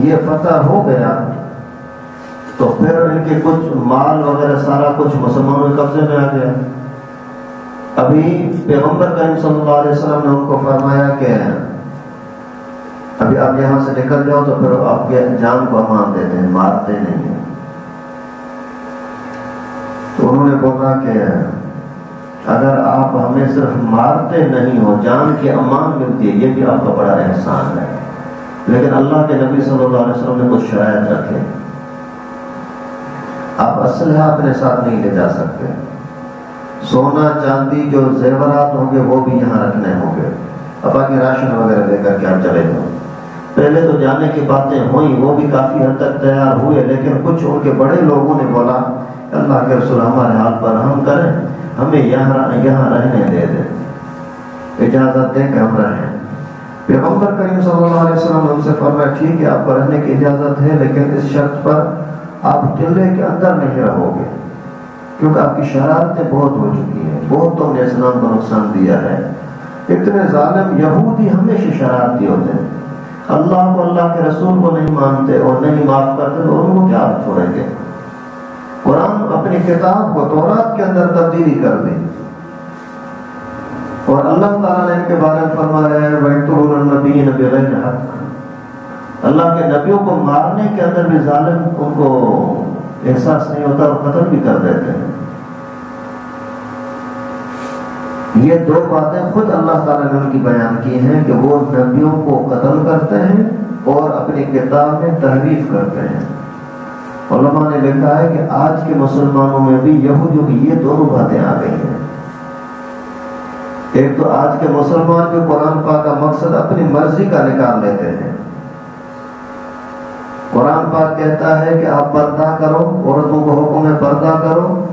یہ فتح ہو گیا تو پھر ان کے کچھ مال وغیرہ سارا کچھ مسلمانوں کے قبضے میں آ گیا۔ ابھی پیغمبر کریم صلی اللہ علیہ وسلم نے ان کو فرمایا کہ ابھی آپ یہاں سے نکل جاؤ تو پھر آپ کے جان کو امان دیتے ہیں، مارتے نہیں ہیں۔ تو انہوں نے بولا کہ اگر آپ ہمیں صرف مارتے نہیں ہو، جان کی امان ملتی ہے، یہ بھی آپ کا بڑا احسان ہے۔ لیکن اللہ کے نبی صلی اللہ علیہ وسلم نے کچھ شرائط رکھے، آپ اسلحہ اپنے ساتھ نہیں لے جا سکتے، سونا چاندی جو زیورات ہوں گے وہ بھی یہاں رکھنے ہوں گے، اب باقی راشن وغیرہ لے کر کے آپ چلے جاؤ۔ پہلے تو جانے کی باتیں ہوئیں، وہ بھی کافی حد تک تیار ہوئے، لیکن کچھ ان کے بڑے لوگوں نے بولا اللہ کے رسول ہمارے حال پر ہم کریں، ہمیں یہاں رہنے دے دیں، اجازت دیں کہ ہم رہیں۔ پیغمبر کریم صلی اللہ علیہ وسلم نے ان سے فرمایا ٹھیک ہے آپ کو رہنے کی اجازت ہے، لیکن اس شرط پر آپ قلعے کے اندر نہیں رہو گے، کیونکہ آپ کی شرارتیں بہت ہو چکی ہیں، بہت تم نے اسلام کو نقصان دیا ہے۔ اتنے ظالم یہودی ہمیشہ شرارتی ہوتے ہیں، اللہ کو اللہ کے رسول کو نہیں مانتے اور نہیں معاف کرتے تو ان کو کیا چھوڑیں گے۔ قرآن اپنی کتاب کو تورات کے اندر تبدیلی کر دی، اور اللہ تعالیٰ نے ان کے بارے میں فرمایا ہے وَيَقْتُلُونَ النَّبِيِّينَ بِغَيْرِ حَقٍّ، اللہ کے نبیوں کو مارنے کے اندر بھی ظالم ان کو احساس نہیں ہوتا اور قتل بھی کر دیتے ہیں۔ یہ دو باتیں خود اللہ تعالیٰ نے ان کی بیان کی ہیں کہ وہ نبیوں کو قتل کرتے ہیں اور اپنی کتاب میں تحریف کرتے ہیں۔ علماء نے لکھا ہے کہ آج کے مسلمانوں میں بھی یہودیوں کی یہ دونوں باتیں آ گئی ہیں۔ ایک تو آج کے مسلمان بھی قرآن پاک کا مقصد اپنی مرضی کا نکال لیتے ہیں۔ قرآن پاک کہتا ہے کہ آپ پردہ کرو، عورتوں کو حکم ہے پردہ کرو،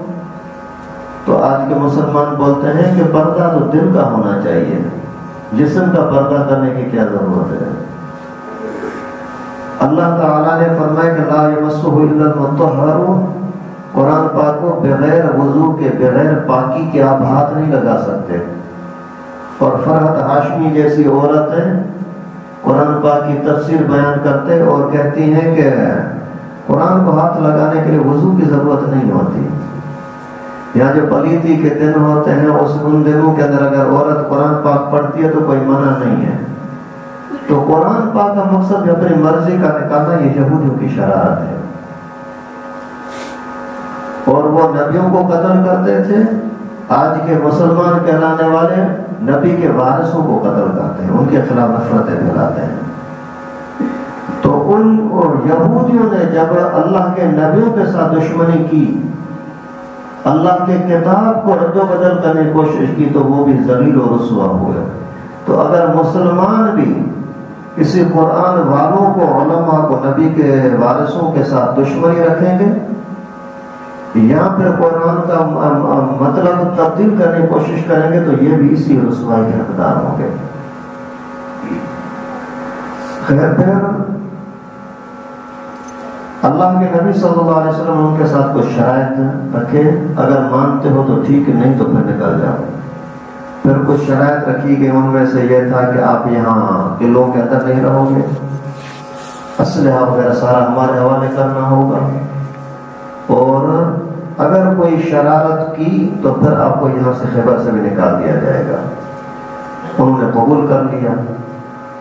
تو آج کے مسلمان بولتے ہیں کہ پردہ تو دل کا ہونا چاہیے، جسم کا پردہ کرنے کی کیا ضرورت ہے۔ اللہ تعالیٰ نے فرمایا کہ لا یمسہ الا المطہرون، قرآن پاک کو بغیر وضو کے، بغیر پاکی کے آپ ہاتھ نہیں لگا سکتے۔ اور فرحت ہاشمی جیسی عورتیں قرآن پاک کی تفسیر بیان کرتے اور کہتی ہیں کہ قرآن کو ہاتھ لگانے کے لیے وضو کی ضرورت نہیں ہوتی۔ یہاں جو پلیتی کے دن ہوتے ہیں ان دنوں کے اندر اگر عورت قرآن پاک پڑھتی ہے تو کوئی منع نہیں ہے۔ تو قرآن پاک کا مقصد اپنی مرضی کا نکالنا یہ یہودیوں کی شرارت ہے، اور وہ نبیوں کو قتل کرتے تھے۔ آج کے مسلمان کہلانے والے نبی کے وارثوں کو قتل کرتے ہیں، ان کے خلاف نفرتیں پھیلاتے ہیں۔ تو ان یہودیوں نے جب اللہ کے نبیوں کے ساتھ دشمنی کی، اللہ کے کتاب کو رد و بدل کرنے کی کوشش کی، تو وہ بھی ذلیل و رسوا ہوئے۔ تو اگر مسلمان بھی کسی قرآن والوں کو، علماء کو، نبی کے وارثوں کے ساتھ دشمنی رکھیں گے یا پھر قرآن کا مطلب تبدیل کرنے کی کوشش کریں گے، تو یہ بھی اسی رسوائی کے حقدار ہوں گے۔ خیر، پھر اللہ کے نبی صلی اللہ علیہ وسلم ان کے ساتھ کچھ شرائط رکھے، اگر مانتے ہو تو ٹھیک، نہیں تو پھر نکل جاؤ۔ پھر کچھ شرائط رکھی گئی، ان میں سے یہ تھا کہ آپ یہاں قلعوں کے اندر نہیں رہو گے، اسلحہ وغیرہ سارا ہمارے حوالے کرنا ہوگا، اور اگر کوئی شرارت کی تو پھر آپ کو یہاں سے خیبر سے بھی نکال دیا جائے گا۔ انہوں نے قبول کر لیا،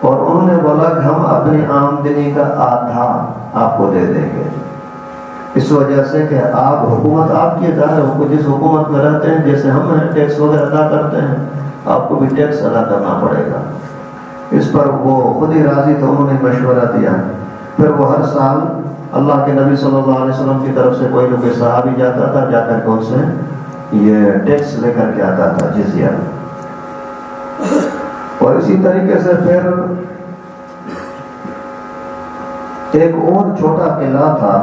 اور انہوں نے بولا کہ ہم اپنی آمدنی کا آدھا آپ کو دے دیں گے، اس وجہ سے کہ آپ حکومت آپ کی ادارے کو جس حکومت میں رہتے ہیں، جیسے ہم ٹیکس وغیرہ ادا کرتے ہیں، آپ کو بھی ٹیکس ادا کرنا پڑے گا۔ اس پر وہ خود ہی راضی تھے، انہوں نے مشورہ دیا۔ پھر وہ ہر سال اللہ کے نبی صلی اللہ علیہ وسلم کی طرف سے کوئی نہ کوئی صحابی جاتا تھا، جا کر کے ان سے یہ ٹیکس لے کر کے آتا تھا، جزیہ۔ اور اسی طریقے سے پھر ایک اور چھوٹا قلعہ تھا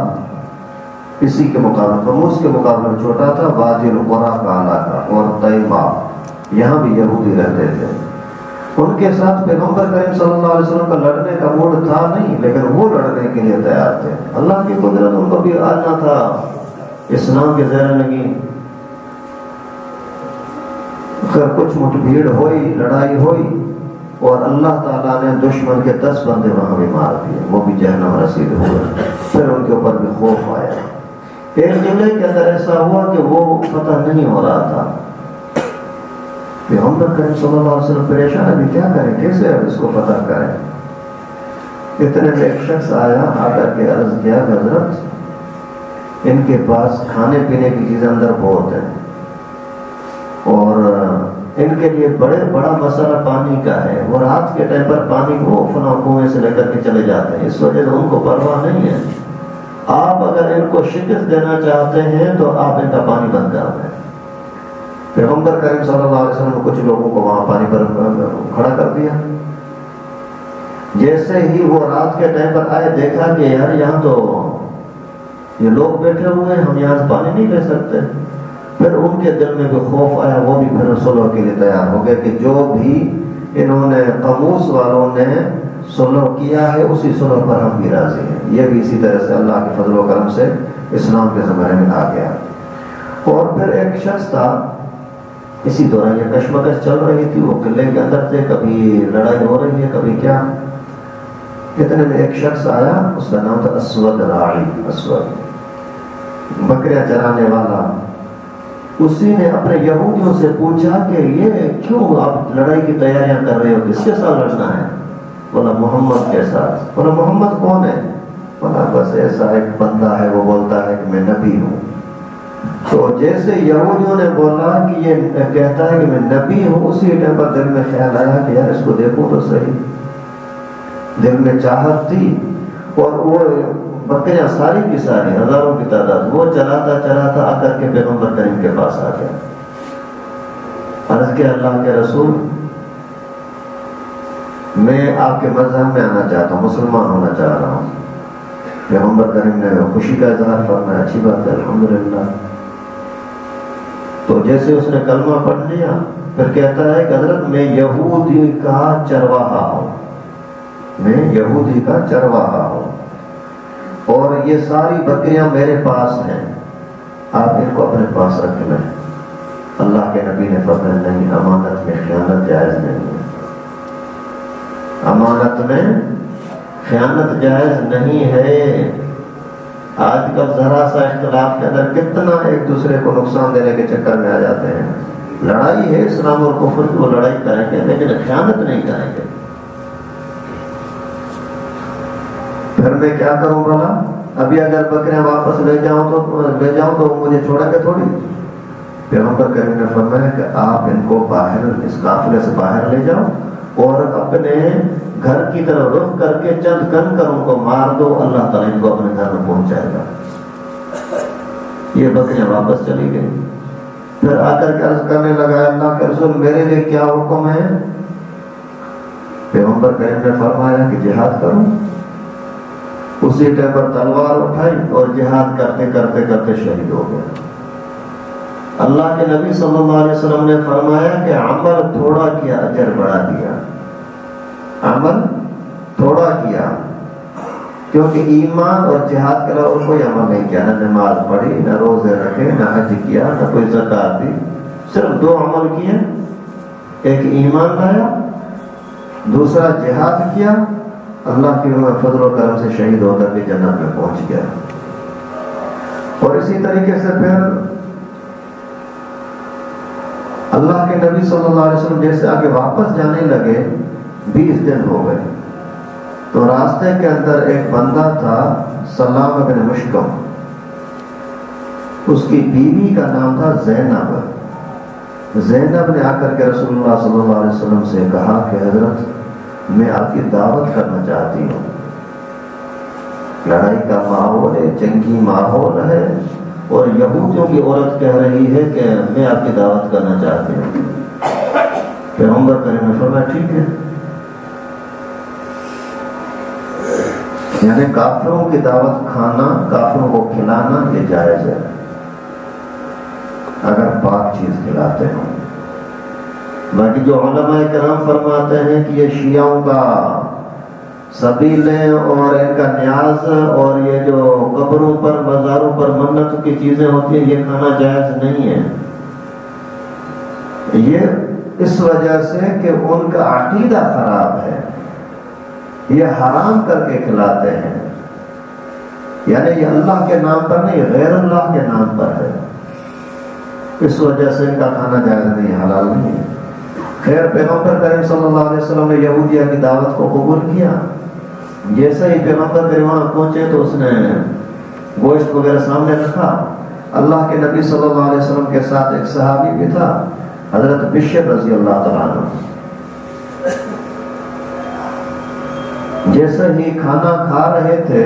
اسی کے مقابلے، قموس کے مقابلے میں چھوٹا تھا، وادی القریٰ کا علاقہ اور طیبہ، یہاں بھی یہودی رہتے تھے۔ ان کے ساتھ پیغمبر کریم صلی اللہ علیہ وسلم کا لڑنے کا موڈ تھا نہیں، لیکن وہ لڑنے کے لیے تیار تھے۔ اللہ کی قدرت ان کو بھی آنا تھا، اسلام کے زیر لگی۔ پھر کچھ مٹ بھیڑ ہوئی، لڑائی ہوئی، اور اللہ تعالیٰ نے دشمن کے 10 بندے وہاں بھی مار دیے، وہ بھی جہنم رسید ہوئے۔ پھر ان کے اوپر بھی خوف آیا۔ ایک قلعے کے اندر ایسا ہوا کہ وہ فتح نہیں ہو رہا تھا۔ پیغمبر کریم صلی اللہ علیہ وسلم پریشان ہے، کیا کریں، کیسے اس کو فتح کریں؟ اتنے میں ایک شخص آیا، آ کر کے عرض کیا کہ حضرت ان کے پاس کھانے پینے کی چیزیں اندر بہت ہیں اور ان کے لیے بڑا مسئلہ پانی کا ہے، وہ رات کے ٹائم پر پانی کو فلاں کنویں سے لے کر کے چلے جاتے ہیں، اس وجہ سے ان کو پرواہ نہیں ہے، آپ اگر ان کو شکست دینا چاہتے ہیں تو آپ ان کا پانی بند کر دیں۔ پیغمبر کریم صلی اللہ علیہ وسلم نے کچھ لوگوں کو وہاں پانی پر کھڑا کر دیا۔ جیسے ہی وہ رات کے ٹائم پر آئے، دیکھا کہ یار یہاں تو یہ لوگ بیٹھے ہوئے ہیں، ہم یہاں سے پانی نہیں لے سکتے۔ پھر ان کے دل میں بھی خوف آیا، وہ بھی پھر صلح کے لیے تیار ہو گئے کہ جو بھی انہوں نے قموس والوں نے صلح کیا ہے اسی صلح پر ہم بھی راضی ہیں۔ یہ بھی اسی طرح سے اللہ کے فضل و کرم سے اسلام کے زمانے میں آ گیا۔ اور پھر ایک شخص تھا، اسی دوران یہ کشمکش چل رہی تھی، وہ قلعے کے اندر تھے، کبھی لڑائی ہو رہی ہے کبھی کیا۔ اتنے میں ایک شخص آیا، اس کا نام تھا اسود راعی، اسود بکریاں چرانے والا۔ اسی نے اپنے یہودیوں سے پوچھا کہ یہ کیوں آپ لڑائی کی تیاریاں کر رہے ہو، کس کے ساتھ لڑنا ہے؟ بولا محمد کے ساتھ۔ بولا محمد کون ہے؟ بولا بس ایسا ایک بندہ ہے، وہ بولتا ہے کہ میں نبی ہوں۔ تو جیسے یہودیوں نے بولا کہ یہ کہتا ہے کہ میں نبی ہوں، اسی ٹائم پر دل میں خیال آیا کہ یار اس کو دیکھو تو صحیح۔ دل میں چاہت تھی، اور وہ بکریاں ساری کی ساری ہزاروں کی تعداد، وہ چلاتا چلاتا آ کر کے پیغمبر کریم کے پاس آ گیا۔ عرض کیا اللہ کے رسول، میں آپ کے مذہب میں آنا چاہتا ہوں، مسلمان ہونا چاہ رہا ہوں۔ پیغمبر کریم نے خوشی کا اظہار فرمایا، اچھی بات ہے، الحمدللہ۔ تو جیسے اس نے کلمہ پڑھ لیا، پھر کہتا ہے کہ حضرت میں یہودی کا چرواہا ہوں، میں یہودی کا چرواہا ہوں، اور یہ ساری بکریاں میرے پاس ہیں، آپ ان کو اپنے پاس رکھ لیں۔ اللہ کے نبی نے فرمایا نہیں، امانت میں خیانت جائز نہیں ہے، امانت میں خیانت جائز نہیں ہے۔ آج کل ذرا سا اختلاف کے اندر کتنا ایک دوسرے کو نقصان دینے کے چکر میں آ جاتے ہیں۔ لڑائی ہے اسلام اور کفر کی، وہ لڑائی کریں گے لیکن خیانت نہیں کریں گے۔ پھر میں کیا کروں بولا، ابھی اگر بکریاں واپس لے جاؤں تو مجھے چھوڑا کے تھوڑی۔ پیغمبر کریم نے فرمایا کہ آپ ان کو باہر، اس قافلے سے باہر لے جاؤ اور اپنے گھر کی طرف رخ کر کے چند کن کر ان کو مار دو، اللہ تعالیٰ ان کو اپنے گھر میں پہنچائے گا۔ یہ بکریاں واپس چلی گئی۔ پھر آ کر کے عرض کرنے لگا، اللہ کے رسول میرے لیے کیا حکم ہے؟ پیغمبر کریم نے فرمایا کہ جہاد کروں۔ اسی ٹائم پر تلوار اٹھائی اور جہاد کرتے کرتے کرتے شہید ہو گیا۔ اللہ کے نبی صلی اللہ علیہ وسلم نے فرمایا کہ عمل تھوڑا کیا، اجر بڑھا دیا۔ عمل تھوڑا کیا، کیونکہ ایمان اور جہاد کے علاوہ کوئی عمل نہیں کیا، نہ نماز پڑھی، نہ روزے رکھے، نہ حج کیا، نہ کوئی زکات دی، صرف دو عمل کیے، ایک ایمان لایا، دوسرا جہاد کیا، اللہ کے فضل و کرم سے شہید ہو کر کے جنت میں پہنچ گیا۔ اور اسی طریقے سے پھر اللہ کے نبی صلی اللہ علیہ وسلم جیسے آگے واپس جانے لگے، 20 دن ہو گئے، تو راستے کے اندر ایک بندہ تھا سلام بن مشکم، اس کی بیوی کا نام تھا زینب۔ زینب نے آ کر کے رسول اللہ صلی اللہ علیہ وسلم سے کہا کہ حضرت میں آپ کی دعوت کرنا چاہتی ہوں، لڑائی کا ماحول ہے، جنگی ماحول ہے، اور یہودیوں کی عورت کہہ رہی ہے کہ میں آپ کی دعوت کرنا چاہتی ہوں۔ پیغمبر کریم نے فرمایا ٹھیک ہے، یعنی کافروں کی دعوت کھانا، کافروں کو کھلانا یہ جائز ہے اگر پاک چیز کھلاتے ہوں۔ باقی جو علماء کرام فرماتے ہیں کہ یہ شیعوں کا سبیلیں اور ان کا نیاز اور یہ جو قبروں پر مزاروں پر منت کی چیزیں ہوتی ہیں یہ کھانا جائز نہیں ہے، یہ اس وجہ سے کہ ان کا عقیدہ خراب ہے، یہ حرام کر کے کھلاتے ہیں، یعنی یہ اللہ کے نام پر نہیں غیر اللہ کے نام پر ہے، اس وجہ سے ان کا کھانا جائز نہیں، حلال نہیں ہے۔ خیر پیغمبر کریم صلی اللہ علیہ وسلم نے یہودیہ کی دعوت کو قبول کیا، جیسے ہی پیغمبر کریم وہاں پہنچے تو اس نے گوشت وغیرہ سامنے رکھا. اللہ کے نبی صلی اللہ علیہ وسلم کے ساتھ ایک صحابی بھی تھا, حضرت بشر رضی اللہ تعالیٰ عنہ. جیسے ہی کھانا کھا رہے تھے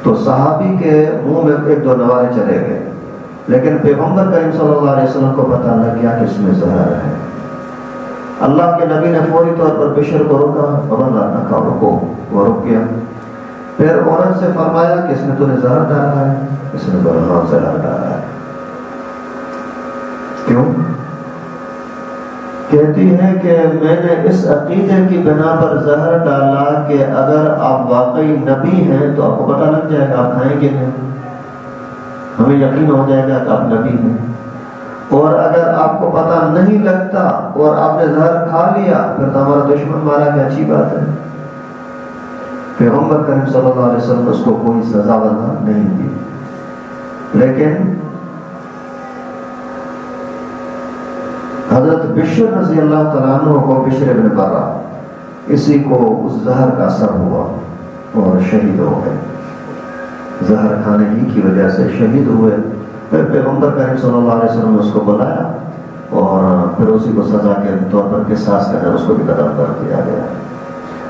تو صحابی کے منہ میں ایک دو نوارے چلے گئے, لیکن پیغمبر کریم صلی اللہ علیہ وسلم کو پتہ لگ گیا کہ اس میں زہر ہے. اللہ کے نبی نے فوری طور پر بشر کو روکا, نہ کھاؤ, رکو. وہ رک گیا. پھر عورت سے فرمایا کہ اس میں تو نے زہر ڈالا ہے. اس نے بولا ہاں زہر ڈالا ہے. کیوں؟ کہتی ہے کہ میں نے اس عقیدے کی بنا پر زہر ڈالا کہ اگر آپ واقعی نبی ہیں تو آپ کو پتہ لگ جائے گا, آپ کھائیں گے نہیں, ہمیں یقین ہو جائے گا کہ آپ نبی ہیں. اور اگر آپ کو پتہ نہیں لگتا اور آپ نے زہر کھا لیا پھر تو ہمارا دشمن مارا, کہ اچھی بات ہے. پیغمبر کریم صلی اللہ علیہ وسلم نے اس کو کوئی سزا وزا نہیں دی. لیکن حضرت بشر رضی اللہ تعالیٰ عنہ کو, بشر بن برہ, اسی کو اس زہر کا اثر ہوا اور شہید ہو گئے. زہر کھانے ہی کی وجہ سے شہید ہوئے. پھر پیغمبر کریم صلی اللہ علیہ وسلم نے اس کو بلایا اور پھر اسی کو سزا کے طور پر قصاص کے اندر اس کو بھی قتل کر دیا گیا.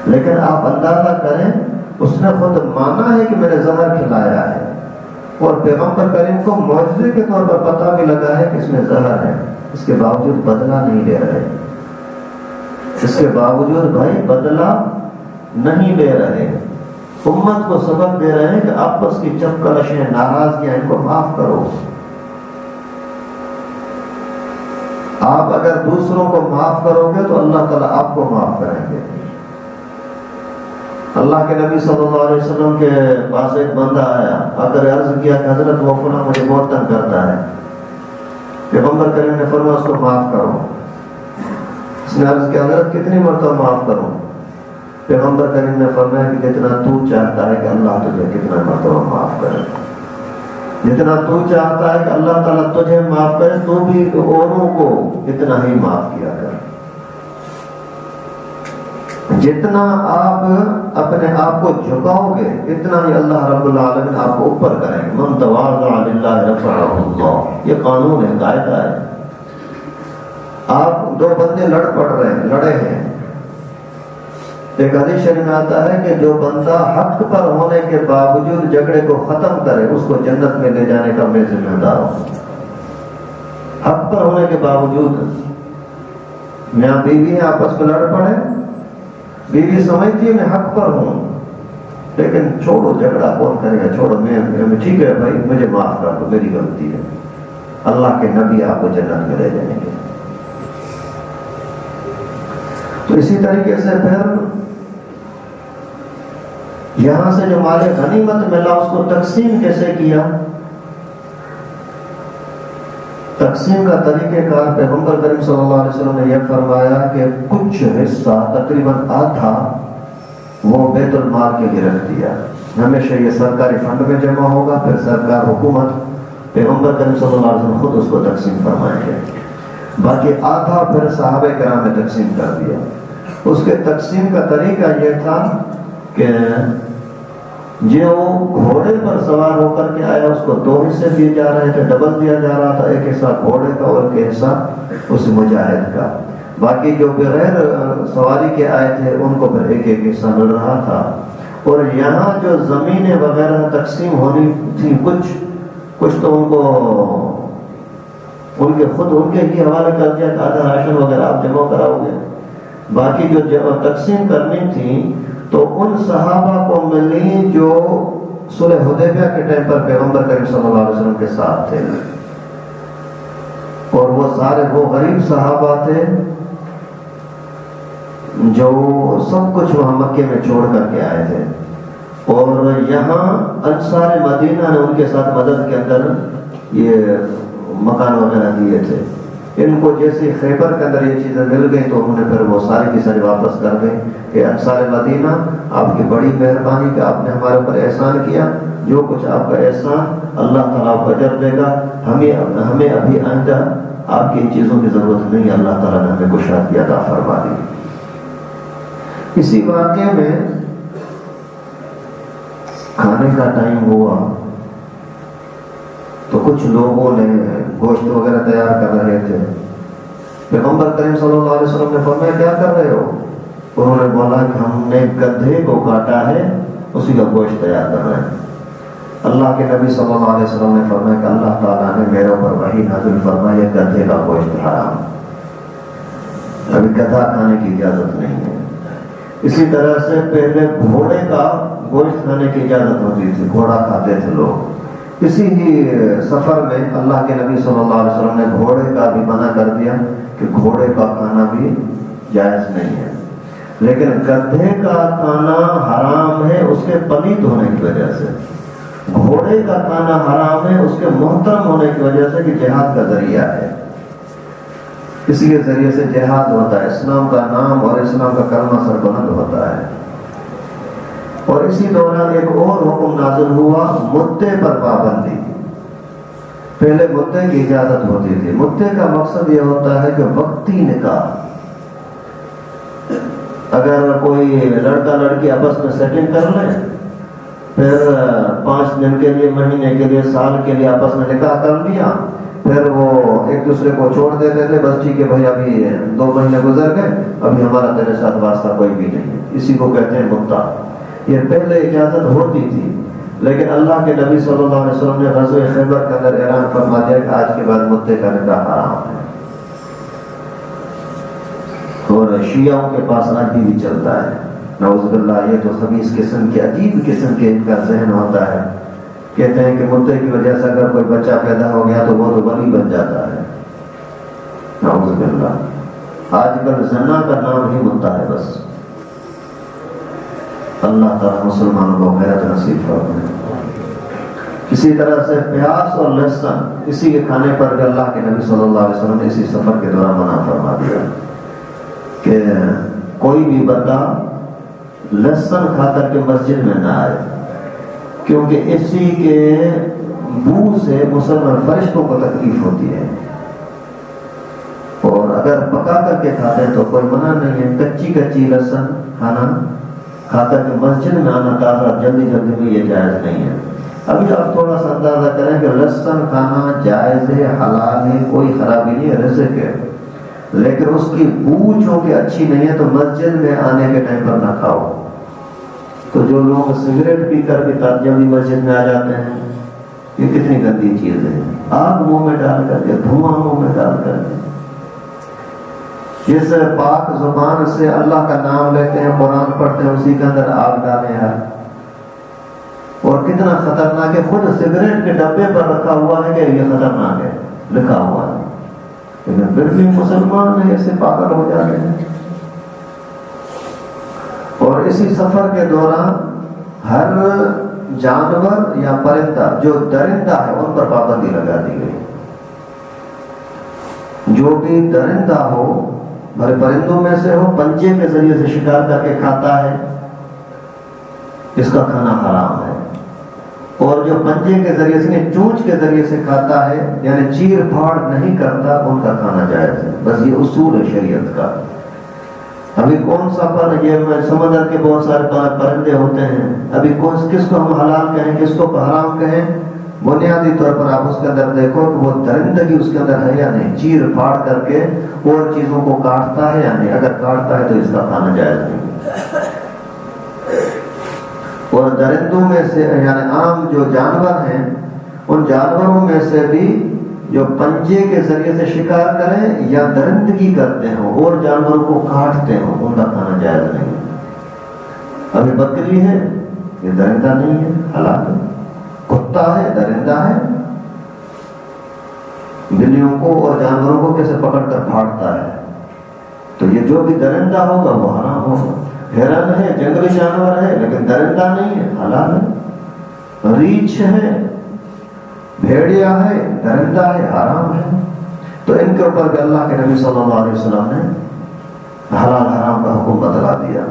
لیکن آپ اندازہ کریں, اس نے خود مانا ہے کہ میں نے زہر کھلایا ہے, اور پیغمبر کریم کو معجزے کے طور پر پتہ بھی لگا ہے کہ اس میں زہر ہے. اس کے باوجود بدلہ نہیں لے رہے. اس کے باوجود بھائی بدلہ نہیں لے رہے. امت کو سبق دے رہے ہیں کہ آپس کی چپکلشیں, ناراضگیاں, ان کو معاف کرو. آپ اگر دوسروں کو معاف کرو گے تو اللہ تعالیٰ آپ کو معاف کریں گے. اللہ کے نبی صلی اللہ علیہ وسلم کے پاس ایک بندہ آیا, آ کر عرض کیا کہ حضرت وہ فلاں مجھے بہت تنگ کرتا ہے. پیغمبر کریم نے فرمایا اس کو معاف کرو. اس نے عرض کیا حضرت کتنی مرتبہ معاف کروں؟ پیغمبر کریم نے فرمایا کہ جتنا تو چاہتا ہے کہ اللہ تجھے کتنا مرتبہ معاف کرے. جتنا تو چاہتا ہے کہ اللہ تعالیٰ تجھے معاف کرے تو بھی اوروں کو اتنا ہی معاف کیا کر. جتنا آپ اپنے آپ کو جھکاؤ گے اتنا ہی اللہ رب العالمین آپ کو اوپر کریں گے. من تواضع للہ رفعہ اللہ, یہ قانون ہے, قاعدہ ہے. آپ دو بندے لڑے ہیں. ایک حدیث شریف میں آتا ہے کہ جو بندہ حق پر ہونے کے باوجود جھگڑے کو ختم کرے اس کو جنت میں لے جانے کا میں ذمہ دار ہوں. حق پر ہونے کے باوجود میاں بیوی ہیں, آپس میں لڑ پڑے, بیوی سمجھتی ہے میں حق پر ہوں, لیکن چھوڑو جھگڑا, کون کرے گا, چھوڑو, میں ٹھیک ہے بھائی مجھے معاف کر دو, میری غلطی ہے. اللہ کے نبی آپ کو جنت میں لے جائیں گے. تو اسی طریقے سے پھر یہاں سے جو مال غنیمت ملا اس کو تقسیم کیسے کیا؟ تقسیم کا طریقہ کار پیغمبر کریم صلی اللہ علیہ وسلم نے یہ فرمایا کہ کچھ حصہ تقریباً آدھا وہ بیت المال کے لیے رکھ دیا. ہمیشہ یہ سرکاری فنڈ میں جمع ہوگا, پھر سرکار حکومت پیغمبر کریم صلی اللہ علیہ وسلم خود اس کو تقسیم فرمائیں گے. باقی آدھا پھر صحابہ کرام نے تقسیم کر دیا. اس کے تقسیم کا طریقہ یہ تھا کہ جو گھوڑے پر سوار ہو کر کے آیا اس کو دو حصے دیے جا رہے تھے, ڈبل دیا جا رہا تھا, ایک حصہ گھوڑے کا اور ایک حصہ اس مجاہد کا. باقی جو بغیر سواری کے آئے تھے ان کو پھر ایک ایک حصہ مل رہا تھا. اور یہاں جو زمینیں وغیرہ تقسیم ہونی تھی کچھ تو ان کو ان کے ہی حوالے کر دیا کہ آدھا راشن وغیرہ آپ جمع کراؤ گے. باقی جو تقسیم کرنی تھی تو ان صحابہ کو ملی جو صلح حدیبیہ کے ٹائم پر پیغمبر کریم صلی اللہ علیہ وسلم کے ساتھ تھے, اور وہ سارے وہ غریب صحابہ تھے جو سب کچھ وہاں مکے میں چھوڑ کر کے آئے تھے. اور یہاں انصار مدینہ نے ان کے ساتھ مدد کے اندر یہ مکان وغیرہ دیے تھے. ان کو جیسے خیبر کے اندر یہ چیزیں مل گئی تو انہوں نے پھر وہ ساری کی ساری واپس کر دیں کہ انصار مدینہ آپ کی بڑی مہربانی کہ آپ نے ہمارے اوپر احسان کیا, جو کچھ آپ کا احسان اللہ تعالیٰ کو اجر دے گا. ہمیں ابھی آئندہ آپ کی ان چیزوں کی ضرورت نہیں, اللہ تعالیٰ نے ہمیں کشادگی عطا فرما دی. اسی واقعے میں کھانے کا ٹائم ہوا تو کچھ لوگوں نے گوشت وغیرہ تیار کر رہے تھے. پیغمبر کریم صلی اللہ علیہ وسلم نے فرمایا کیا کر رہے ہو؟ انہوں نے بولا کہ ہم نے گدھے کو کاٹا ہے، اسی کا گوشت تیار کر رہے ہیں. اللہ کے نبی صلی اللہ علیہ وسلم نے فرمایا کہ اللہ تعالیٰ نے میرے اوپر وحی نازل فرمایا گدھے کا گوشت حرام. ابھی گدھا کھانے کی اجازت نہیں ہے. اسی طرح سے پہلے گھوڑے کا گوشت کھانے کی اجازت ہوتی تھی، گھوڑا کھاتے تھے لوگ. اسی ہی سفر میں اللہ کے نبی صلی اللہ علیہ وسلم نے گھوڑے کا بھی منع کر دیا کہ گھوڑے کا کھانا بھی جائز نہیں ہے. لیکن گدھے کا کھانا حرام ہے اس کے پلیت ہونے کی وجہ سے. گھوڑے کا کھانا حرام ہے اس کے محترم ہونے کی وجہ سے کہ جہاد کا ذریعہ ہے. اسی کے ذریعے سے جہاد ہوتا ہے، اسلام کا نام اور اسلام کا کلمہ سربلند ہوتا ہے. اور اسی دوران ایک اور حکم نازل ہوا، مدعے پر پابندی. پہلے مدعے کی اجازت ہوتی تھی. مدعے کا مقصد یہ ہوتا ہے کہ وقتی نکاح، اگر کوئی لڑکا لڑکی آپس میں سیٹنگ کر لیں، پھر 5 دن کے لیے، مہینے کے لیے، سال کے لیے آپس میں نکاح کر لیا، پھر وہ ایک دوسرے کو چھوڑ دیتے تھے، بس ٹھیک ہے بھائی ابھی 2 مہینے گزر گئے، ابھی ہمارا تیرے ساتھ واسطہ کوئی بھی نہیں ہے. اسی کو کہتے ہیں مدعا. یہ پہلے اجازت ہوتی تھی، لیکن اللہ کے نبی صلی اللہ علیہ وسلم نے غزوہ خیبر کے اندر اعلان فرما دیا کہ آج کے بعد مدعے کا نکاح حرام ہے. اور شیعوں کے پاس آج بھی چلتا ہے، نعوذ باللہ. یہ تو خبیث قسم کے، عجیب قسم کے ان کا ذہن ہوتا ہے. کہتے ہیں کہ مدعے کی وجہ سے اگر کوئی بچہ پیدا ہو گیا تو وہ تو ولی بن جاتا ہے. نعوذ باللہ. آج کل زنا کا نام ہی مدعا ہے بس. اللہ تعالیٰ مسلمانوں کو خیرات نصیب فرمائے. اسی طرح سے پیاز اور لہسن، اسی کے کھانے پر بھی اللہ کے نبی صلی اللہ علیہ وسلم نے اسی سفر کے دوران منع فرما دیا کہ کوئی بھی بندہ لہسن کھا کر کے مسجد میں نہ آئے، کیونکہ اسی کے بو سے مسلمان فرشتوں کو تکلیف ہوتی ہے. اور اگر پکا کر کے کھاتے ہیں تو کوئی منع نہیں ہے. کچی لہسن کھانا کھا کر کے مسجد میں آنا تازہ جلدی میں یہ جائز نہیں ہے. ابھی آپ تھوڑا سا اندازہ کریں کہ لہسن کھانا جائز ہے، حلال ہے، کوئی خرابی نہیں ہے، رزق ہے. لیکن اس کی بو جو کہ اچھی نہیں ہے تو مسجد میں آنے کے ٹائم پر نہ کھاؤ. تو جو لوگ سگریٹ پی کر بھی جلدی مسجد میں آ جاتے ہیں، یہ کتنی گندی چیز ہے. آگ منہ میں ڈال کر کے، دھواں منہ میں ڈال کر کے، جس پاک زبان سے اللہ کا نام لیتے ہیں، قرآن پڑھتے ہیں، اسی کے اندر آگ ڈالیں یار. اور کتنا خطرناک ہے. خود سگریٹ کے ڈبے پر رکھا ہوا ہے کہ یہ خطرناک ہے، لکھا ہوا ہے، لیکن پھر بھی مسلمان ایسے پاگل ہو جاتے ہیں. اور اسی سفر کے دوران ہر جانور یا پرندہ جو درندہ ہے ان پر پابندی لگا دی گئی. جو بھی درندہ ہو، بھلے پرندوں میں سے ہو، پنجے کے ذریعے سے شکار کر کے کھاتا ہے، اس کا کھانا حرام ہے. اور جو پنجے کے ذریعے سے، چونچ کے ذریعے سے کھاتا ہے، یعنی چیر پھاڑ نہیں کرتا، ان کا کھانا جائز ہے. بس یہ اصول ہے شریعت کا. ابھی کون سا یہ سمندر کے بہت سارے پرندے ہوتے ہیں، ابھی کس کو ہم حلال کہیں، کس کو حرام کہیں؟ بنیادی طور پر آپ اس کے اندر دیکھو کہ وہ درندگی اس کے اندر ہے یا نہیں، چیر پھاڑ کر کے اور چیزوں کو کاٹتا ہے یا نہیں. اگر کاٹتا ہے تو اس کا کھانا جائز نہیں. اور درندوں میں سے یعنی عام جو جانور ہیں، ان جانوروں میں سے بھی جو پنجے کے ذریعے سے شکار کریں یا درندگی کرتے ہوں اور جانوروں کو کاٹتے ہوں، ان کا کھانا جائز نہیں. ابھی بکری ہے، یہ درندہ نہیں ہے، حلال ہے. کتا ہے، درندہ ہے. بلیوں کو اور جانوروں کو کیسے پکڑ کر پھاڑتا ہے، تو یہ جو بھی درندہ ہوگا وہ حرام ہوگا. ہرن ہے، جنگلی جانور ہے، لیکن درندہ نہیں ہے، حلال ہے. ریچھ ہے، بھیڑیا ہے، درندہ ہے، حرام ہے. تو ان کے اوپر بھی اللہ کے نبی صلی اللہ علیہ وسلم نے حلال حرام کا حکم بتلا دیا.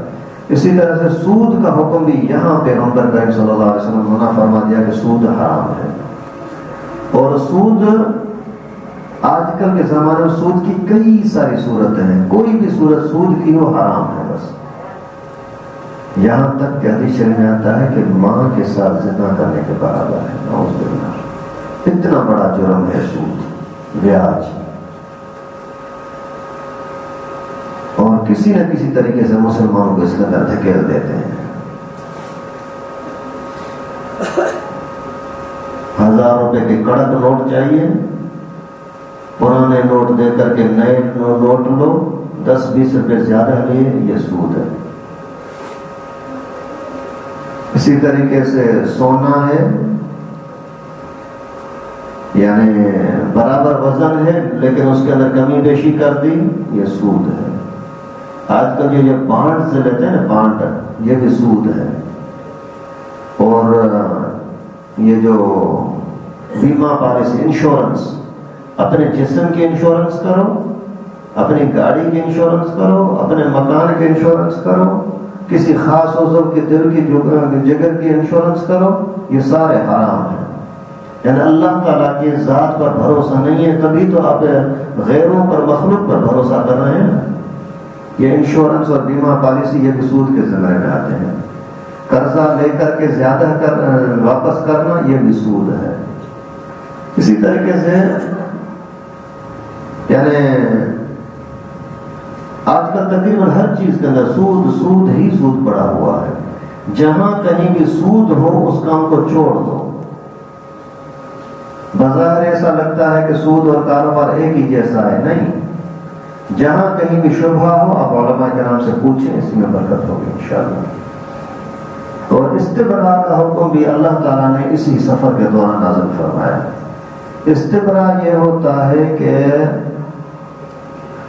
اسی طرح سے سود کا حکم بھی یہاں پہ پیغمبر کریم صلی اللہ علیہ وسلم نے منع فرما دیا کہ سود حرام ہے. اور سود آج کل کے زمانے میں سود کی کئی ساری صورتیں ہیں. کوئی بھی صورت سود کی ہو حرام ہے. بس یہاں تک کہ حدیث شریف میں آتا ہے کہ ماں کے ساتھ زنا کرنے کے برابر ہے. نعوذ باللہ. اتنا بڑا جرم ہے سود، بیاج، اور کسی نہ کسی طریقے سے مسلمانوں کو اس کے اندر دھکیل دیتے ہیں. 1000 روپے کے کڑک نوٹ چاہیے، پرانے نوٹ دے کر کے نئے نوٹ لو، 10-20 روپے زیادہ لیے، یہ سود ہے. اسی طریقے سے سونا ہے، یعنی برابر وزن ہے لیکن اس کے اندر کمی بیشی کر دی، یہ سود ہے. آج کل یہ بانڈ سے لیتے ہیں نا، بانڈ، یہ بھی سود ہے. اور یہ جو بیمہ پالیسی، انشورنس، اپنے جسم کی انشورنس کرو، اپنی گاڑی کی انشورنس کرو، اپنے مکان کی انشورنس کرو، کسی خاص عضو کے دل کی جگر کی انشورنس کرو، یہ سارے حرام ہیں. یعنی اللہ تعالیٰ کی ذات پر بھروسہ نہیں ہے، تبھی تو آپ غیروں پر، مخلوق پر بھروسہ کر رہے ہیں. یہ انشورنس اور بیمہ پالیسی یہ بھی سود کے ذمہ میں آتے ہیں. قرضہ لے کر کے زیادہ واپس کرنا، یہ بھی سود ہے. اسی طریقے سے یعنی آج کل تقریباً ہر چیز کے اندر سود ہی سود پڑا ہوا ہے. جہاں کہیں بھی سود ہو اس کام کو چھوڑ دو. بظاہر ایسا لگتا ہے کہ سود اور کاروبار ایک ہی جیسا ہے، نہیں. جہاں کہیں بھی شبہ ہو آپ علماء کرام سے پوچھیں، اس میں برکت ہوگی انشاءاللہ. اور استبراء کا حکم بھی اللہ تعالیٰ نے اسی سفر کے دوران نازل فرمایا. استبراء یہ ہوتا ہے کہ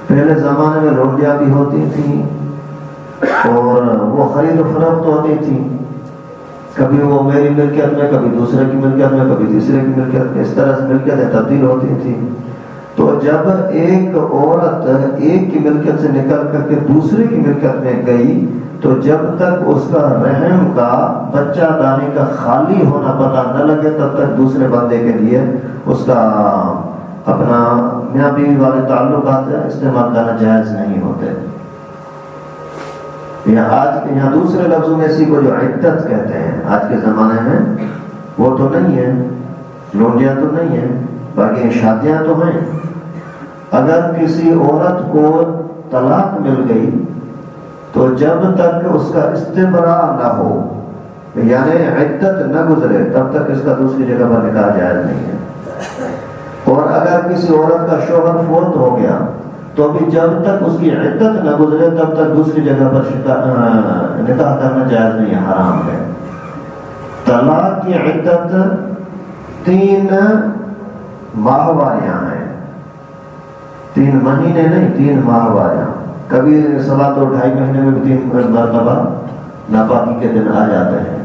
پہلے زمانے میں لونڈیاں بھی ہوتی تھیں اور وہ خرید و فروخت ہوتی تھی. کبھی وہ میری ملکیت میں، کبھی دوسرے کی ملکیت میں، کبھی تیسرے کی ملکیت میں، اس طرح سے ملکیتیں تبدیل ہوتی تھی. تو جب ایک عورت ایک کی ملکیت سے نکل کر کے دوسرے کی ملکیت میں گئی تو جب تک اس کا رحم کا، بچہ دانی کا خالی ہونا پتہ نہ لگے تب تک دوسرے بندے کے لیے اس کا اپنا میاں بیوی والے تعلقات استعمال کرنا جائز نہیں ہوتے. یہاں دوسرے لفظوں میں اسی کو جو عدت کہتے ہیں آج کے زمانے میں، وہ تو نہیں ہے، لونڈیاں تو نہیں ہیں، باقی شادیاں تو ہیں. اگر کسی عورت کو طلاق مل گئی تو جب تک اس کا استبراء نہ ہو، یعنی عدت نہ گزرے، تب تک اس کا دوسری جگہ پر نکاح جائز نہیں ہے. اور اگر کسی عورت کا شوہر فوت ہو گیا تو بھی جب تک اس کی عدت نہ گزرے تب تک دوسری جگہ پر نکاح کرنا جائز نہیں ہے، حرام ہے. طلاق کی عدت 3 ماہواریاں ہیں، 3 مہینے نہیں، 3 ماہواریاں. کبھی سوا 2-2.5 مہینے میں بھی 3 مرتبہ ناپاکی کے دن آ جاتے ہیں.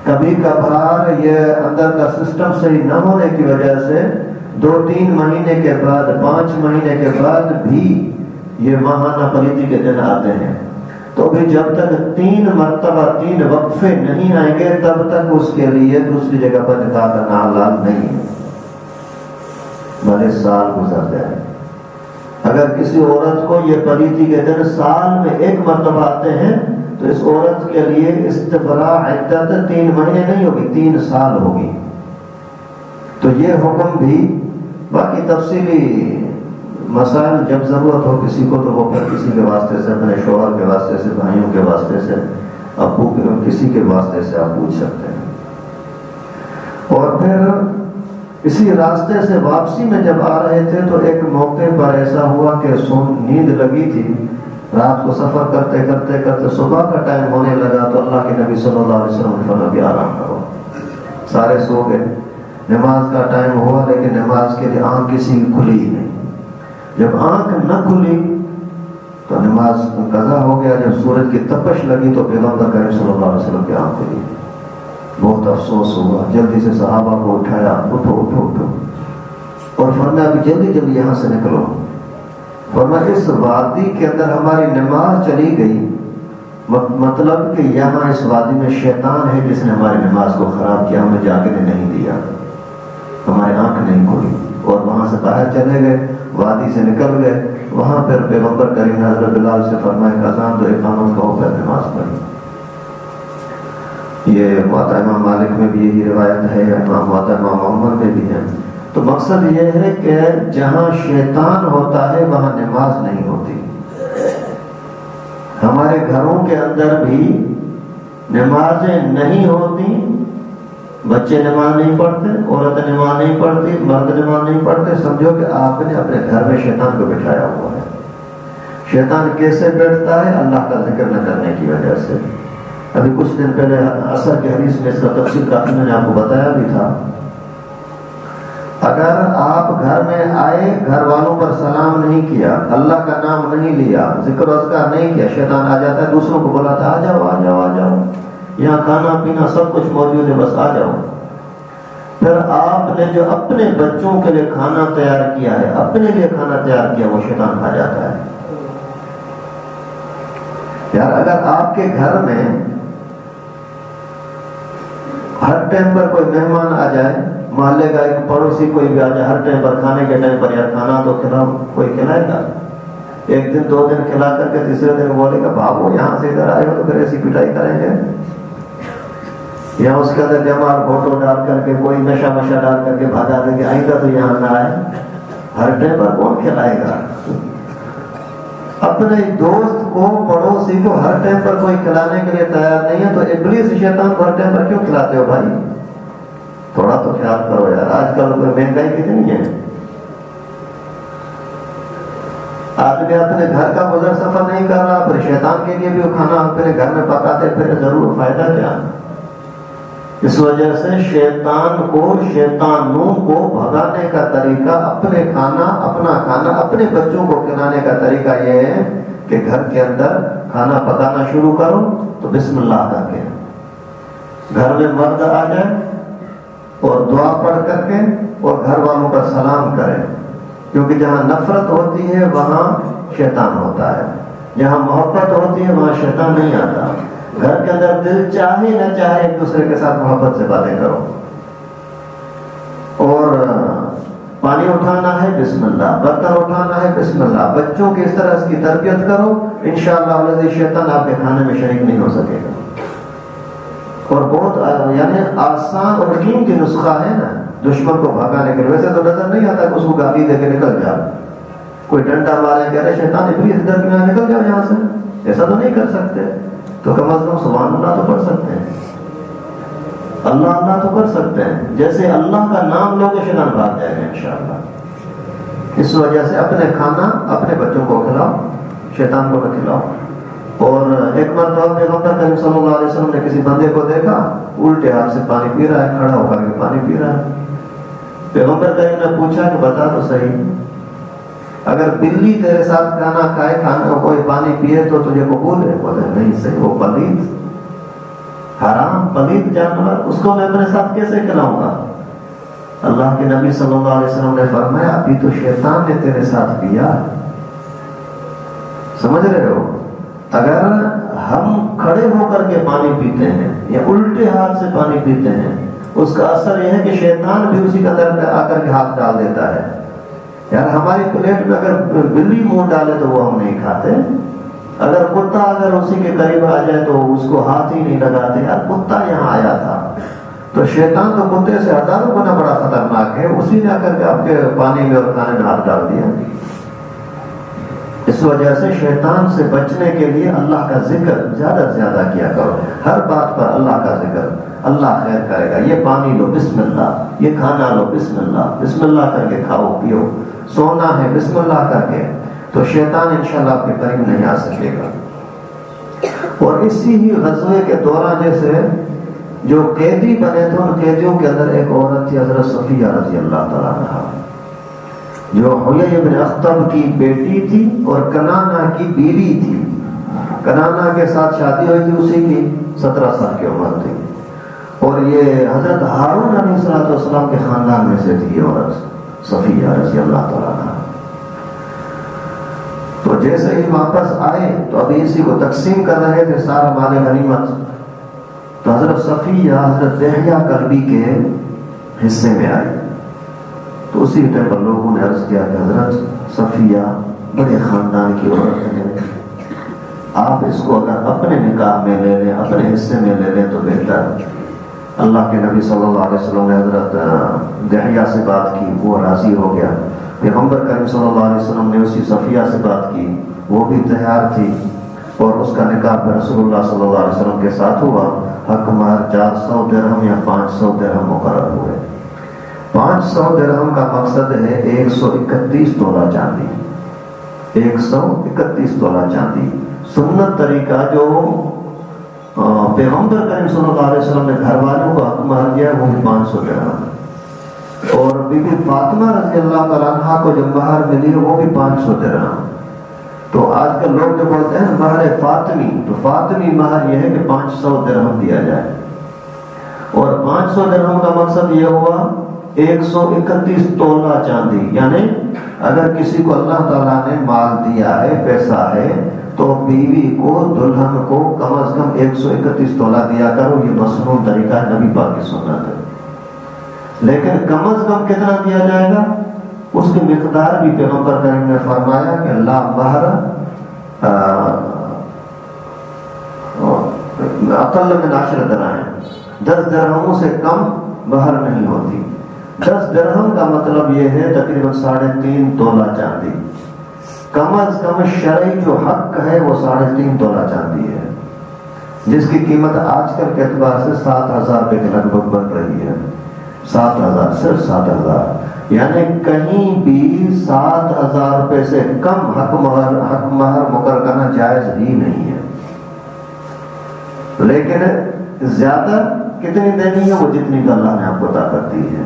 کبھی کبھار یہ اندر کا سسٹم صحیح نہ ہونے کی وجہ سے 2-3 مہینے کے بعد، 5 مہینے کے بعد بھی یہ ماہانہ پلیتی کے دن آتے ہیں. تو بھی جب تک 3 مرتبہ 3 وقفے نہیں آئیں گے تب تک اس کے لیے دوسری جگہ پر نکاح کرنا حلال نہیں ہے، بھلے سال گزر جائے. اگر کسی عورت کو یہ پلیتی کے دن سال میں 1 مرتبہ آتے ہیں تو اس عورت کے لیے استبراء عدت 3 مہینے نہیں ہوگی، 3 سال ہوگی. تو یہ حکم بھی، باقی تفصیلی مسائل جب ضرورت ہو کسی کو تو وہ پھر کسی کے واسطے سے، اپنے شوہر کے واسطے سے، بھائیوں کے واسطے سے، ابو کے، کسی کے واسطے سے آپ پوچھ سکتے ہیں. اور پھر اسی راستے سے واپسی میں جب آ رہے تھے تو ایک موقع پر ایسا ہوا کہ نیند لگی تھی. رات کو سفر کرتے کرتے کرتے صبح کا ٹائم ہونے لگا تو اللہ کے نبی صلی اللہ علیہ وسلم نے فرمایا کہ آرام کرو. سارے سو گئے. نماز کا ٹائم ہوا لیکن نماز کے لیے آنکھ کسی کی کھلی ہی نہیں. جب آنکھ نہ کھلی تو نماز قضا ہو گیا. جب سورج کی تپش لگی تو پیغمبر کریم صلی اللہ علیہ وسلم کی آنکھ کھلی. بہت افسوس ہوا. جلدی سے صحابہ کو اٹھایا، اٹھو اٹھو اٹھو، اور فرمایا کہ جلدی جلدی یہاں سے نکلو. فرمایا اس وادی کے اندر ہماری نماز چلی گئی، مطلب کہ یہاں اس وادی میں شیطان ہے جس نے ہماری نماز کو خراب کیا، ہمیں جاگنے نہیں دیا، ہماری آنکھ نہیں کھلی. اور وہاں سے باہر چلے گئے، وادی سے نکل گئے. وہاں پھر پیغمبر کریم نے حضرت بلال سے فرمایا کہ اذان دو، اقامت کہو، پھر نماز پڑھی. یہ موطا امام مالک میں بھی یہی روایت ہے، موطا امام محمد میں بھی ہے۔ تو مقصد یہ ہے کہ جہاں شیطان ہوتا ہے وہاں نماز نہیں ہوتی۔ ہمارے گھروں کے اندر بھی نمازیں نہیں ہوتی، بچے نماز نہیں پڑھتے، عورت نماز نہیں پڑھتی، مرد نماز نہیں پڑھتے، سمجھو کہ آپ نے اپنے گھر میں شیطان کو بٹھایا ہوا ہے۔ شیطان کیسے بیٹھتا ہے؟ اللہ کا ذکر نہ کرنے کی وجہ سے۔ ابھی کچھ دن پہلے عصر کی حدیث میں اس کا تفصیل کافی میں نے آپ کو بتایا بھی تھا۔ اگر آپ گھر میں آئے، گھر والوں پر سلام نہیں کیا، اللہ کا نام نہیں لیا، ذکر و اذکار نہیں کیا، شیطان آ جاتا ہے، دوسروں کو بلاتا ہے، آ جاؤ آ جاؤ آ جاؤ، یہاں کھانا پینا سب کچھ موجود ہے، بس آ جاؤ۔ پھر آپ نے جو اپنے بچوں کے لیے کھانا تیار کیا ہے، اپنے لیے کھانا تیار کیا، وہ شیطان کھا جاتا ہے۔ یار اگر آپ کے گھر میں ہر ٹائم پر کوئی مہمان آ جائے، محلے کا ایک پڑوسی کوئی بھی آ جائے، ہر ٹائم پر کھانے کے ٹائم پر یار کھانا تو کھلاؤ، کوئی کھلائے گا؟ ایک دن دو دن کھلا کر کے تیسرے دن بولے گا بابو یہاں سے ادھر آئے ہو تو پھر ایسی پٹائی کریں گے، یا اس کے اندر جمال فوٹو ڈال کر کے کوئی نشہ مشہ ڈال کر کے بھگا دیں گے، آئندہ تو یہاں نہ آئے۔ ہر ٹائم پر کون کھلائے گا؟ اپنے دوست کو، پڑوسی کو ہر ٹائم پر کوئی کھلانے کے لیے تیار نہیں ہے، تو ابلیس شیطان کو ہر ٹائم پر کیوں کھلاتے ہو بھائی؟ تھوڑا تو خیال کرو یار، آج کل مہنگائی کتنی ہے، آدمی اپنے گھر کا گزر سفر نہیں کر رہا، پھر شیطان کے لیے بھی وہ کھانا اپنے گھر میں پکاتے، پھر ضرور فائدہ کیا؟ اس وجہ سے شیطان کو، شیطانوں کو بھگانے کا طریقہ اپنے کھانا، اپنا کھانا اپنے بچوں کو کھلانے کا طریقہ یہ ہے کہ گھر کے اندر کھانا پکانا شروع کرو تو بسم اللہ کر کے، گھر میں مرد آ جائے اور دعا پڑھ کر کے اور گھر والوں کا سلام کرے، کیونکہ جہاں نفرت ہوتی ہے وہاں شیطان ہوتا ہے، جہاں محبت ہوتی ہے وہاں شیطان نہیں آتا۔ گھر کے اندر دل چاہے نہ چاہے ایک دوسرے کے ساتھ محبت سے باتیں کرو، اور پانی اٹھانا ہے بسم اللہ، برتن اٹھانا ہے بسم اللہ، بچوں کی اس طرح اس کی تربیت کرو، انشاءاللہ شیطان آپ کے کھانے میں شریک نہیں ہو سکے گا۔ اور بہت یعنی آسان اور قیمتی نسخہ ہے نا دشمن کو بھگانے کے لیے۔ ویسے تو نظر نہیں آتا کہ اس کو گالی دے کے نکل جا، کوئی ڈنڈا مارے کہہ رہے شیطان ابلیس درمیان نکل جاؤ یہاں سے، ایسا تو نہیں کر سکتے، تو کم از کم سبحان اللہ تو پڑھ سکتے ہیں، اللہ اللہ تو کر سکتے ہیں، جیسے اللہ کا نام لو گے شیطان بھاگ جائے گا انشاءاللہ۔ اس وجہ سے اپنے کھانا اپنے بچوں کو کھلاؤ، شیطان کو نہ کھلاؤ۔ اور ایک مرتبہ پیغمبر کریم صلی اللہ علیہ وسلم نے کسی بندے کو دیکھا الٹے ہاتھ سے پانی پی رہا ہے، کھڑا ہو کر کے پانی پی رہا ہے۔ پیغمبر کریم نے پوچھا کہ بتا تو صحیح، اگر بلی تیرے ساتھ کھانا کھائے، کھانا کوئی پانی پیے تو تجھے قبول ہے؟ بولے نہیں صحیح، وہ پلید، حرام پلید جانور، اس کو میں اپنے ساتھ کیسے کھلاؤں گا؟ اللہ کے نبی صلی اللہ علیہ وسلم نے فرمایا ابھی تو شیطان نے تیرے ساتھ پیا، سمجھ رہے ہو؟ اگر ہم کھڑے ہو کر کے پانی پیتے ہیں یا الٹے ہاتھ سے پانی پیتے ہیں، اس کا اثر یہ ہے کہ شیطان بھی اسی کے اندر آ کر کے ہاتھ ڈال دیتا ہے۔ یار ہماری پلیٹ میں اگر بلی منہ ڈالے تو وہ ہم نہیں کھاتے، اگر کتا اگر اسی کے قریب آ جائے تو اس کو ہاتھ ہی نہیں لگاتے، یار کتا یہاں آیا تھا، تو شیطان تو کتے سے ہزاروں گنا بڑا خطرناک ہے، اسی نے آ کر کے آپ کے پانی میں اور کھانے میں ہاتھ ڈال دیا۔ اس وجہ سے شیطان سے بچنے کے لیے اللہ کا ذکر زیادہ سے زیادہ کیا کرو، ہر بات پر اللہ کا ذکر، اللہ خیر کرے گا۔ یہ پانی لو بسم اللہ، یہ کھانا لو بسم اللہ، بسم اللہ کر کے کھاؤ پیو، سونا ہے بسم اللہ کر کے، تو شیطان انشاءاللہ آپ کے قریب نہیں آ سکے گا۔ اور اسی ہی غزوے کے دوران جیسے جو قیدی بنے تھے ان قیدیوں کے اندر ایک عورت تھی حضرت صفیہ رضی اللہ تعالیٰ عنہا، جو حیی بن اخطب کی بیٹی تھی اور کنانہ کی بیوی تھی۔ کنانہ کے ساتھ شادی ہوئی تھی، اسی کی 17 سال کی عمر تھی، اور یہ حضرت ہارون علیہ السلام کے خاندان میں سے تھی یہ عورت صفیہ رضی اللہ تعالیٰ عنہا۔ تو جیسے ہی واپس آئے تو ابھی اسی کو تقسیم کر رہے تھے سارا مال غنیمت، تو حضرت صفیہ حضرت دحیہ کلبی کے حصے میں آئی، تو اسی ٹائم پر لوگوں نے عرض کیا کہ حضرت صفیہ بڑے خاندان کی عورت ہے، آپ اس کو اگر اپنے نکاح میں لے لیں، اپنے حصے میں لے لیں تو بہتر۔ اللہ کے نبی صلی اللہ علیہ وسلم نے حضرت دحیہ سے بات کی، وہ راضی ہو گیا۔ پیغمبر کریم صلی اللہ علیہ وسلم نے اسی صفیہ سے بات کی، وہ بھی تیار تھی، اور اس کا نکاح رسول اللہ صلی اللہ علیہ وسلم کے ساتھ ہوا۔ حق مہر 400 درہم یا 500 درہم مقرر ہوئے۔ 500 درہم کا مقصد ہے 131 تولہ چاندی، 131 تولہ چاندی۔ سنت طریقہ جو پیغمبر کریم صلی اللہ علیہ وسلم نے گھر والوں کو حق مہر دیا وہ 500 درہم، اور بی بی فاطمہ رضی اللہ تعالیٰ عنہ کو جو مہر ملی وہ بھی 500 درہم۔ تو آج کل لوگ جو بولتے ہیں مہر فاطمی، تو فاطمی مہر یہ ہے کہ 500 درہم دیا جائے، اور 500 درہم کا مقصد یہ ہوا 131 تولہ چاندی۔ یعنی اگر کسی کو اللہ تعالیٰ نے مال دیا ہے، پیسہ ہے، تو بیوی کو، دلہن کو کم از کم 131 تولہ دیا کرو۔ یہ مسنون طریقہ ہے، نبی پاک کی سنت ہے۔ لیکن کم از کم کتنا دیا جائے گا، اس کی مقدار بھی پیغمبر کریم نے فرمایا کہ لا مہر اقل من 10 درہم، 10 درہموں سے کم مہر نہیں ہوتی۔ 10 درہم کا مطلب یہ ہے تقریباً 3.5 تولہ چاندی۔ کم از کم شرعی جو حق ہے وہ 3.5 تولہ چاندی ہے، جس کی قیمت آج کل کے اعتبار سے 7,000 روپے کے لگ بھگ بن رہی ہے۔ 7,000، صرف 7,000، یعنی کہیں بھی 7,000 روپے سے کم حق مہر مقرر کرنا جائز ہی نہیں ہے۔ لیکن زیادہ کتنی دینی ہے وہ جتنی کہ اللہ نے آپ کو طاقت دی ہے۔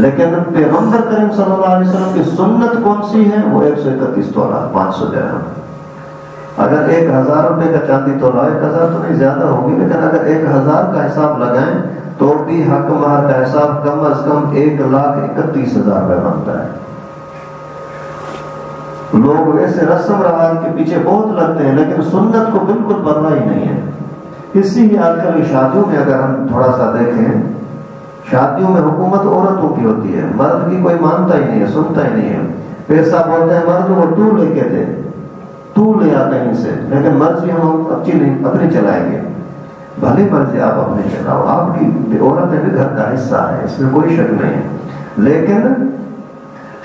لیکن پیغمبر کریم صلی اللہ علیہ وسلم کی سنت کون سی ہے، وہ 131 تولہ 500 درہم۔ اگر 1,000 روپے کا چاندی تولہ، 1,000 تو نہیں زیادہ ہوگی، لیکن اگر 1,000 کا حساب لگائیں تو بھی حق مہر کا حساب کم از کم 1,31,000 روپے بنتا ہے۔ لوگ ویسے رسم رواج کے پیچھے بہت لگتے ہیں، لیکن سنت کو بالکل پرواہ ہی نہیں ہے۔ اسی لیے آج کل شادیوں میں اگر ہم تھوڑا سا دیکھیں، شادیوں میں حکومت عورتوں کی ہوتی ہے، مرد کی کوئی مانتا ہی نہیں ہے، سنتا ہی نہیں ہے۔ پیسہ بولتے ہیں مرد کو تو لے کے دے، تو لے آ کہیں سے، لیکن مرضی ہم اپنی چلائیں گے۔ بھلے مرضی آپ اپنے چلاؤ، آپ کی عورتیں بھی گھر کا حصہ ہے، اس میں کوئی شک نہیں ہے، لیکن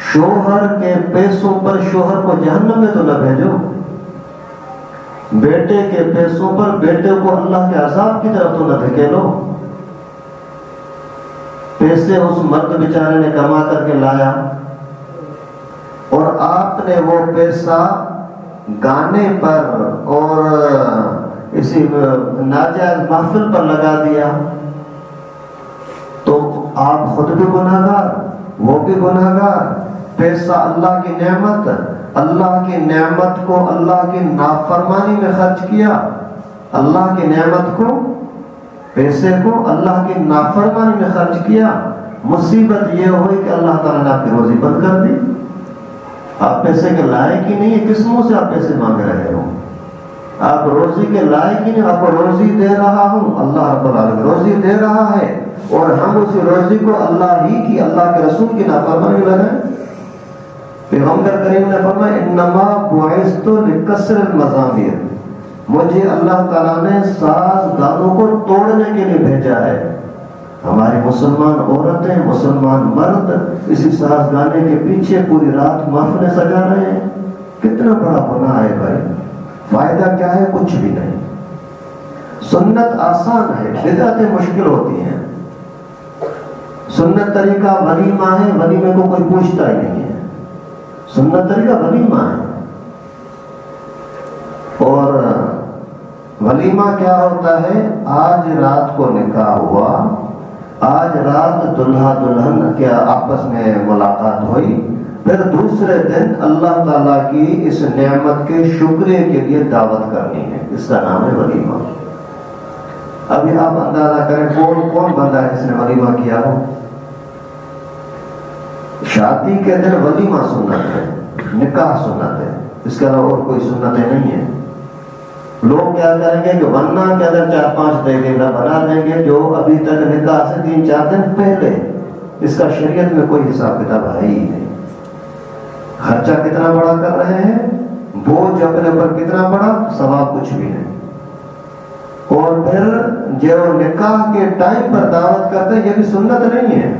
شوہر کے پیسوں پر شوہر کو جہنم میں تو نہ بھیجو۔ بیٹے کے پیسوں پر بیٹے کو اللہ کے عذاب کی طرف تو نہ دھکیلو۔ پیسے اس مرد بیچارے نے کما کر کے لایا، اور آپ نے وہ پیسہ گانے پر اور اسی ناجائز محفل پر لگا دیا، تو آپ خود بھی گناہگار، وہ بھی گناہگار۔ پیسہ اللہ کی نعمت، اللہ کی نعمت کو اللہ کی نافرمانی میں خرچ کیا، اللہ کی نعمت کو، پیسے کو اللہ کی نافرمانی میں خرچ کیا۔ مصیبت یہ ہوئی کہ اللہ تعالیٰ نے آپ کی روزی بند کر دی۔ آپ پیسے کے لائق ہی نہیں ہے، کس منہ سے آپ پیسے مانگ رہے ہو؟ آپ روزی کے لائق ہی نہیں، آپ کو روزی دے رہا ہوں، اللہ رب العالمین روزی دے رہا ہے، اور ہم اسی روزی کو اللہ ہی کی، اللہ کے رسول کی نافرمانی میں لگائیں۔ پیغمبر کریم نے فرمایا انما بعثت لکسر المزامیر، مجھے اللہ تعالیٰ نے ساز گانوں کو توڑنے کے لیے بھیجا ہے۔ ہماری مسلمان عورتیں، مسلمان مرد اسی ساز گانے کے پیچھے پوری رات محفلیں سجا رہے ہیں۔ کتنا بڑا گناہ ہے بھائی، فائدہ کیا ہے؟ کچھ بھی نہیں۔ سنت آسان ہے، بدعتیں مشکل ہوتی ہیں۔ سنت طریقہ ولیمہ ہے، ولیمے کو کوئی پوچھتا ہی نہیں ہے، سنت طریقہ ولیمہ ہے۔ اور ولیمہ کیا ہوتا ہے؟ آج رات کو نکاح ہوا، آج رات دلہا دلہن کے آپس میں ملاقات ہوئی، پھر دوسرے دن اللہ تعالیٰ کی اس نعمت کے شکریہ کے لیے دعوت کرنی ہے، اس کا نام ہے ولیمہ۔ ابھی آپ اندازہ کریں کون بندہ ہے جس نے ولیمہ کیا ہو؟ شادی کے دن ولیمہ سنت ہے، نکاح سنت ہے، اس کے علاوہ اور کوئی سنتیں نہیں ہیں۔ لوگ کیا کریں گے کہ ورنہ کے اندر 4-5 دیگیں بنا دیں گے جو ابھی تک نکاح سے 3-4 دن پہلے، اس کا شریعت میں کوئی حساب کتاب ہے ہی نہیں۔ خرچہ کتنا بڑا کر رہے ہیں، بوجھ اپنے پر کتنا بڑا، ثواب کچھ بھی نہیں۔ اور پھر جو نکاح کے ٹائم پر دعوت کرتے ہیں یہ بھی سنت نہیں ہے،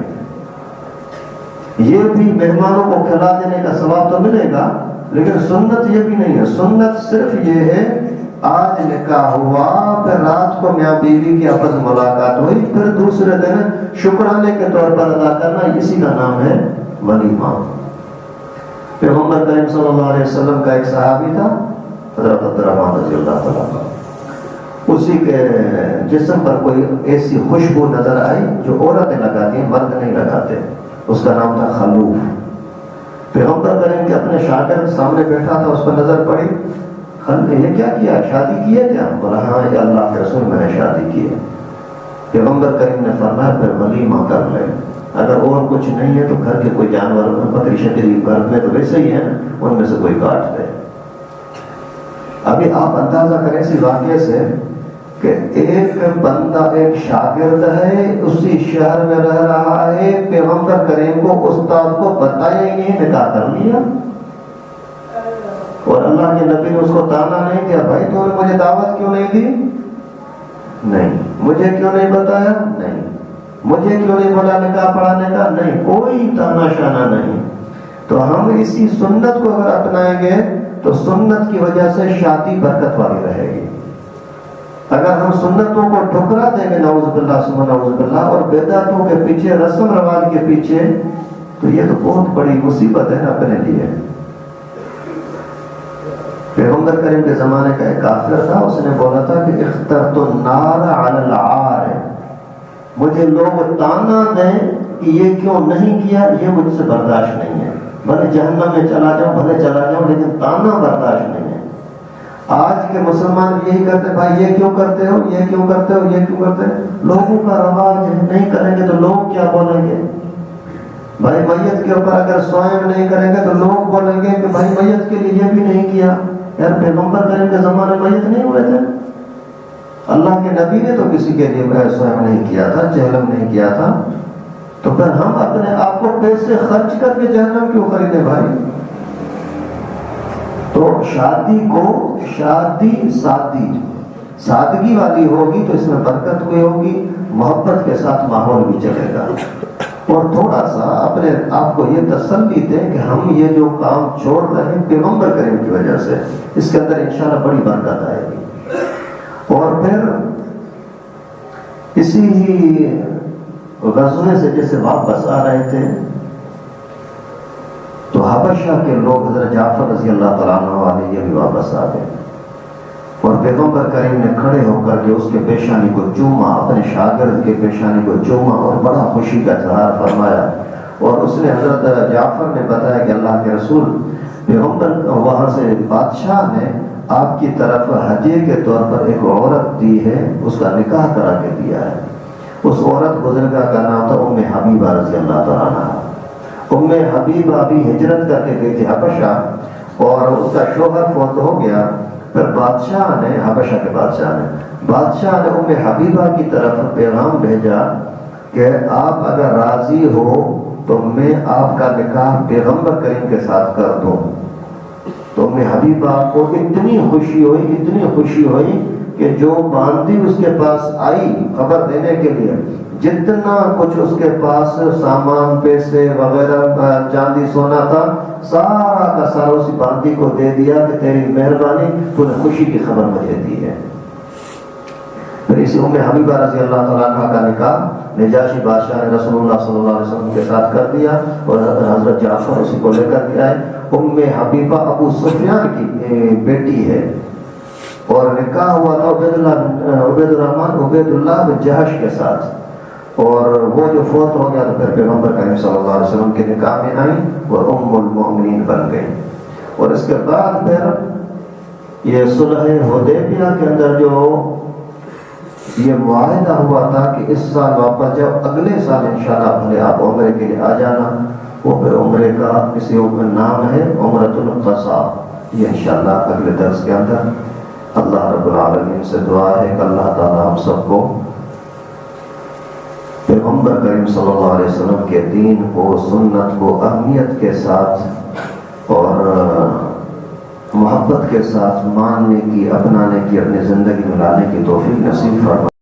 یہ بھی مہمانوں کو کھلا دینے کا ثواب تو ملے گا، لیکن سنت یہ بھی نہیں ہے۔ سنت صرف یہ ہے آج نکاح ہوا، پھر رات کو میاں بیوی کی آپس ملاقات ہوئی، پھر دوسرے دن شکرانے کے طور پر ادا کرنا، اسی کا نام ہے ولیمہ۔ پیغمبر کریم صلی اللہ علیہ وسلم کا ایک صحابی تھا حضرت عبدالرحمن رضی اللہ تعالیٰ، اسی کے جسم پر کوئی ایسی خوشبو نظر آئی جو عورتیں لگاتی ہیں، مرد نہیں لگاتے، اس کا نام تھا خلوف۔ پیغمبر کریم کے اپنے شاگرد سامنے بیٹھا تھا، اس پر نظر پڑی، یہ کیا شادی کی ہے کیا؟ بولا ہاں یا اللہ کے رسول میں نے شادی کی ہے۔ پیغمبر کریم نے فرمایا پھر ولیمہ کر لے، اگر اور کچھ نہیں ہے تو گھر کے کوئی جانور بکری شکری گھر میں تو ویسے ہی ہے، ان میں سے کوئی کاٹ دے۔ ابھی آپ اندازہ کریں اسی واقعے سے کہ ایک بندہ ایک شاگرد ہے، اسی شہر میں رہ رہا ہے، پیغمبر کریم کو استاد کو بتایا ہی نہیں، نکاح کر لیا، اور اللہ کے نبی نے اس کو تانا نہیں کیا، بھائی تو نے مجھے دعوت کیوں نہیں دی؟ نہیں۔ مجھے کیوں نہیں بتایا؟ نہیں۔ مجھے کیوں نہیں بولا نکاح پڑھانے کا؟ نہیں۔ کوئی تانا شانہ نہیں۔ تو ہم اسی سنت کو اگر اپنائیں گے تو سنت کی وجہ سے شادی برکت والی رہے گی۔ اگر ہم سنتوں کو ٹھکرا دیں گے نعوذ باللہ ثم نعوذ باللہ، اور بدعتوں کے پیچھے، رسم رواج کے پیچھے، تو یہ تو بہت بڑی مصیبت ہے اپنے لیے۔ پیغمبر کریم کے زمانے کا ایک کافر تھا، اس نے بولا تھا کہ اخترت النار علی العار، مجھے لوگ تانا دیں کہ یہ کیوں نہیں کیا، یہ مجھ سے برداشت نہیں ہے، بھلے جہنم میں چلا جاؤں، بھلے چلا جاؤں، لیکن تانا برداشت نہیں ہے۔ آج کے مسلمان یہی کرتے، بھائی یہ کیوں کرتے ہو، یہ کیوں کرتے ہو، یہ کیوں کرتے ہو، لوگوں کا رواج ہے، نہیں کریں گے تو لوگ کیا بولیں گے۔ بھائی میت کے اوپر اگر سوائم نہیں کریں گے تو لوگ بولیں گے کہ بھائی میت کے لیے یہ بھی نہیں کیا۔ یار پیغمبر کریم کے زمانے میں میت نہیں ہوئے تھے، اللہ کے نبی نے تو کسی کے لیے سوائم نہیں کیا تھا، جہنم نہیں کیا تھا، تو پھر ہم اپنے آپ کو پیسے خرچ کر کے جہنم کیوں خریدے بھائی؟ تو شادی کو سادگی والی ہوگی تو اس میں برکت ہوئی ہوگی، محبت کے ساتھ ماحول بھی چلے گا، اور تھوڑا سا اپنے آپ کو یہ تسلی دیں کہ ہم یہ جو کام چھوڑ رہے ہیں پیغمبر کریم کی وجہ سے، اس کے اندر انشاءاللہ بڑی برکت آئے گی۔ اور پھر اسی ہی غزوے سے جیسے واپس آ رہے تھے تو حبشہ کے لوگ حضرت جعفر رضی اللہ تعالیٰ عنہ والے یہ بھی واپس آ گئے، اور پیغمبر کریم نے کھڑے ہو کر کے اس کے پیشانی کو چوما، اپنے شاگرد کے پیشانی کو چوما، اور بڑا خوشی کا اظہار فرمایا۔ اور اس نے حضرت جعفر نے بتایا کہ اللہ کے رسول، پیغمبر وہاں سے بادشاہ نے آپ کی طرف ہدیے کے طور پر ایک عورت دی ہے، اس کا نکاح کرا کے دیا ہے۔ اس عورت بزرگہ کا نام تھا ام حبیبہ رضی اللہ تعالیٰ عنہ۔ ام حبیبہ بھی ہجرت کر کے گئی تھی حبشہ، اور اس کا شوہر فوت ہو گیا، پھر بادشاہ نے، حبشہ کے بادشاہ نے ام حبیبہ کی طرف پیغام بھیجا کہ آپ اگر راضی ہو تو میں آپ کا نکاح پیغمبر کریم کے ساتھ کر دوں۔ تو ام حبیبہ کو اتنی خوشی ہوئی کہ جو باندھی اس کے پاس آئی خبر دینے کے لیے، جتنا کچھ اس کے پاس سامان، پیسے وغیرہ، چاندی سونا تھا، سارا کا سارا اسی باندھی کو دے دیا کہ تیری مہربانی، تو نے خوشی کی خبر مجھے دی ہے۔ پھر اسی ام حبیبہ رضی اللہ تعالیٰ عنہ کا نکاح نجاشی بادشاہ نے رسول اللہ صلی اللہ علیہ وسلم کے ساتھ کر دیا، اور حضرت جعفر اسی کو لے کر کے آئے۔ ام حبیبہ ابو سفیان کی بیٹی ہے، اور نکاح ہوا تھا عبید اللہ بن جہش کے ساتھ، اور وہ جو فوت ہو گیا تو پھر پیغمبر کریم صلی اللہ علیہ وسلم کے نکاح میں آئی اور ام المؤمنین بن گئی۔ اور اس کے بعد پھر یہ صلح حدیبیہ کے اندر جو یہ معاہدہ ہوا تھا کہ اس سال واپس جاؤ، اگلے سال انشاءاللہ بھلے آپ عمرے کے لیے آ جانا، وہ پھر عمرے کا کسی نام ہے عمرۃ القضاء، یہ انشاءاللہ اگلے درس کے اندر۔ اللہ رب العالمین سے دعا ہے کہ اللہ تعالیٰ ہم سب کو پیغمبر کریم صلی اللہ علیہ وسلم کے دین کو، سنت کو اہمیت کے ساتھ اور محبت کے ساتھ ماننے کی، اپنانے کی، اپنی زندگی میں لانے کی توفیق نصیب فرما۔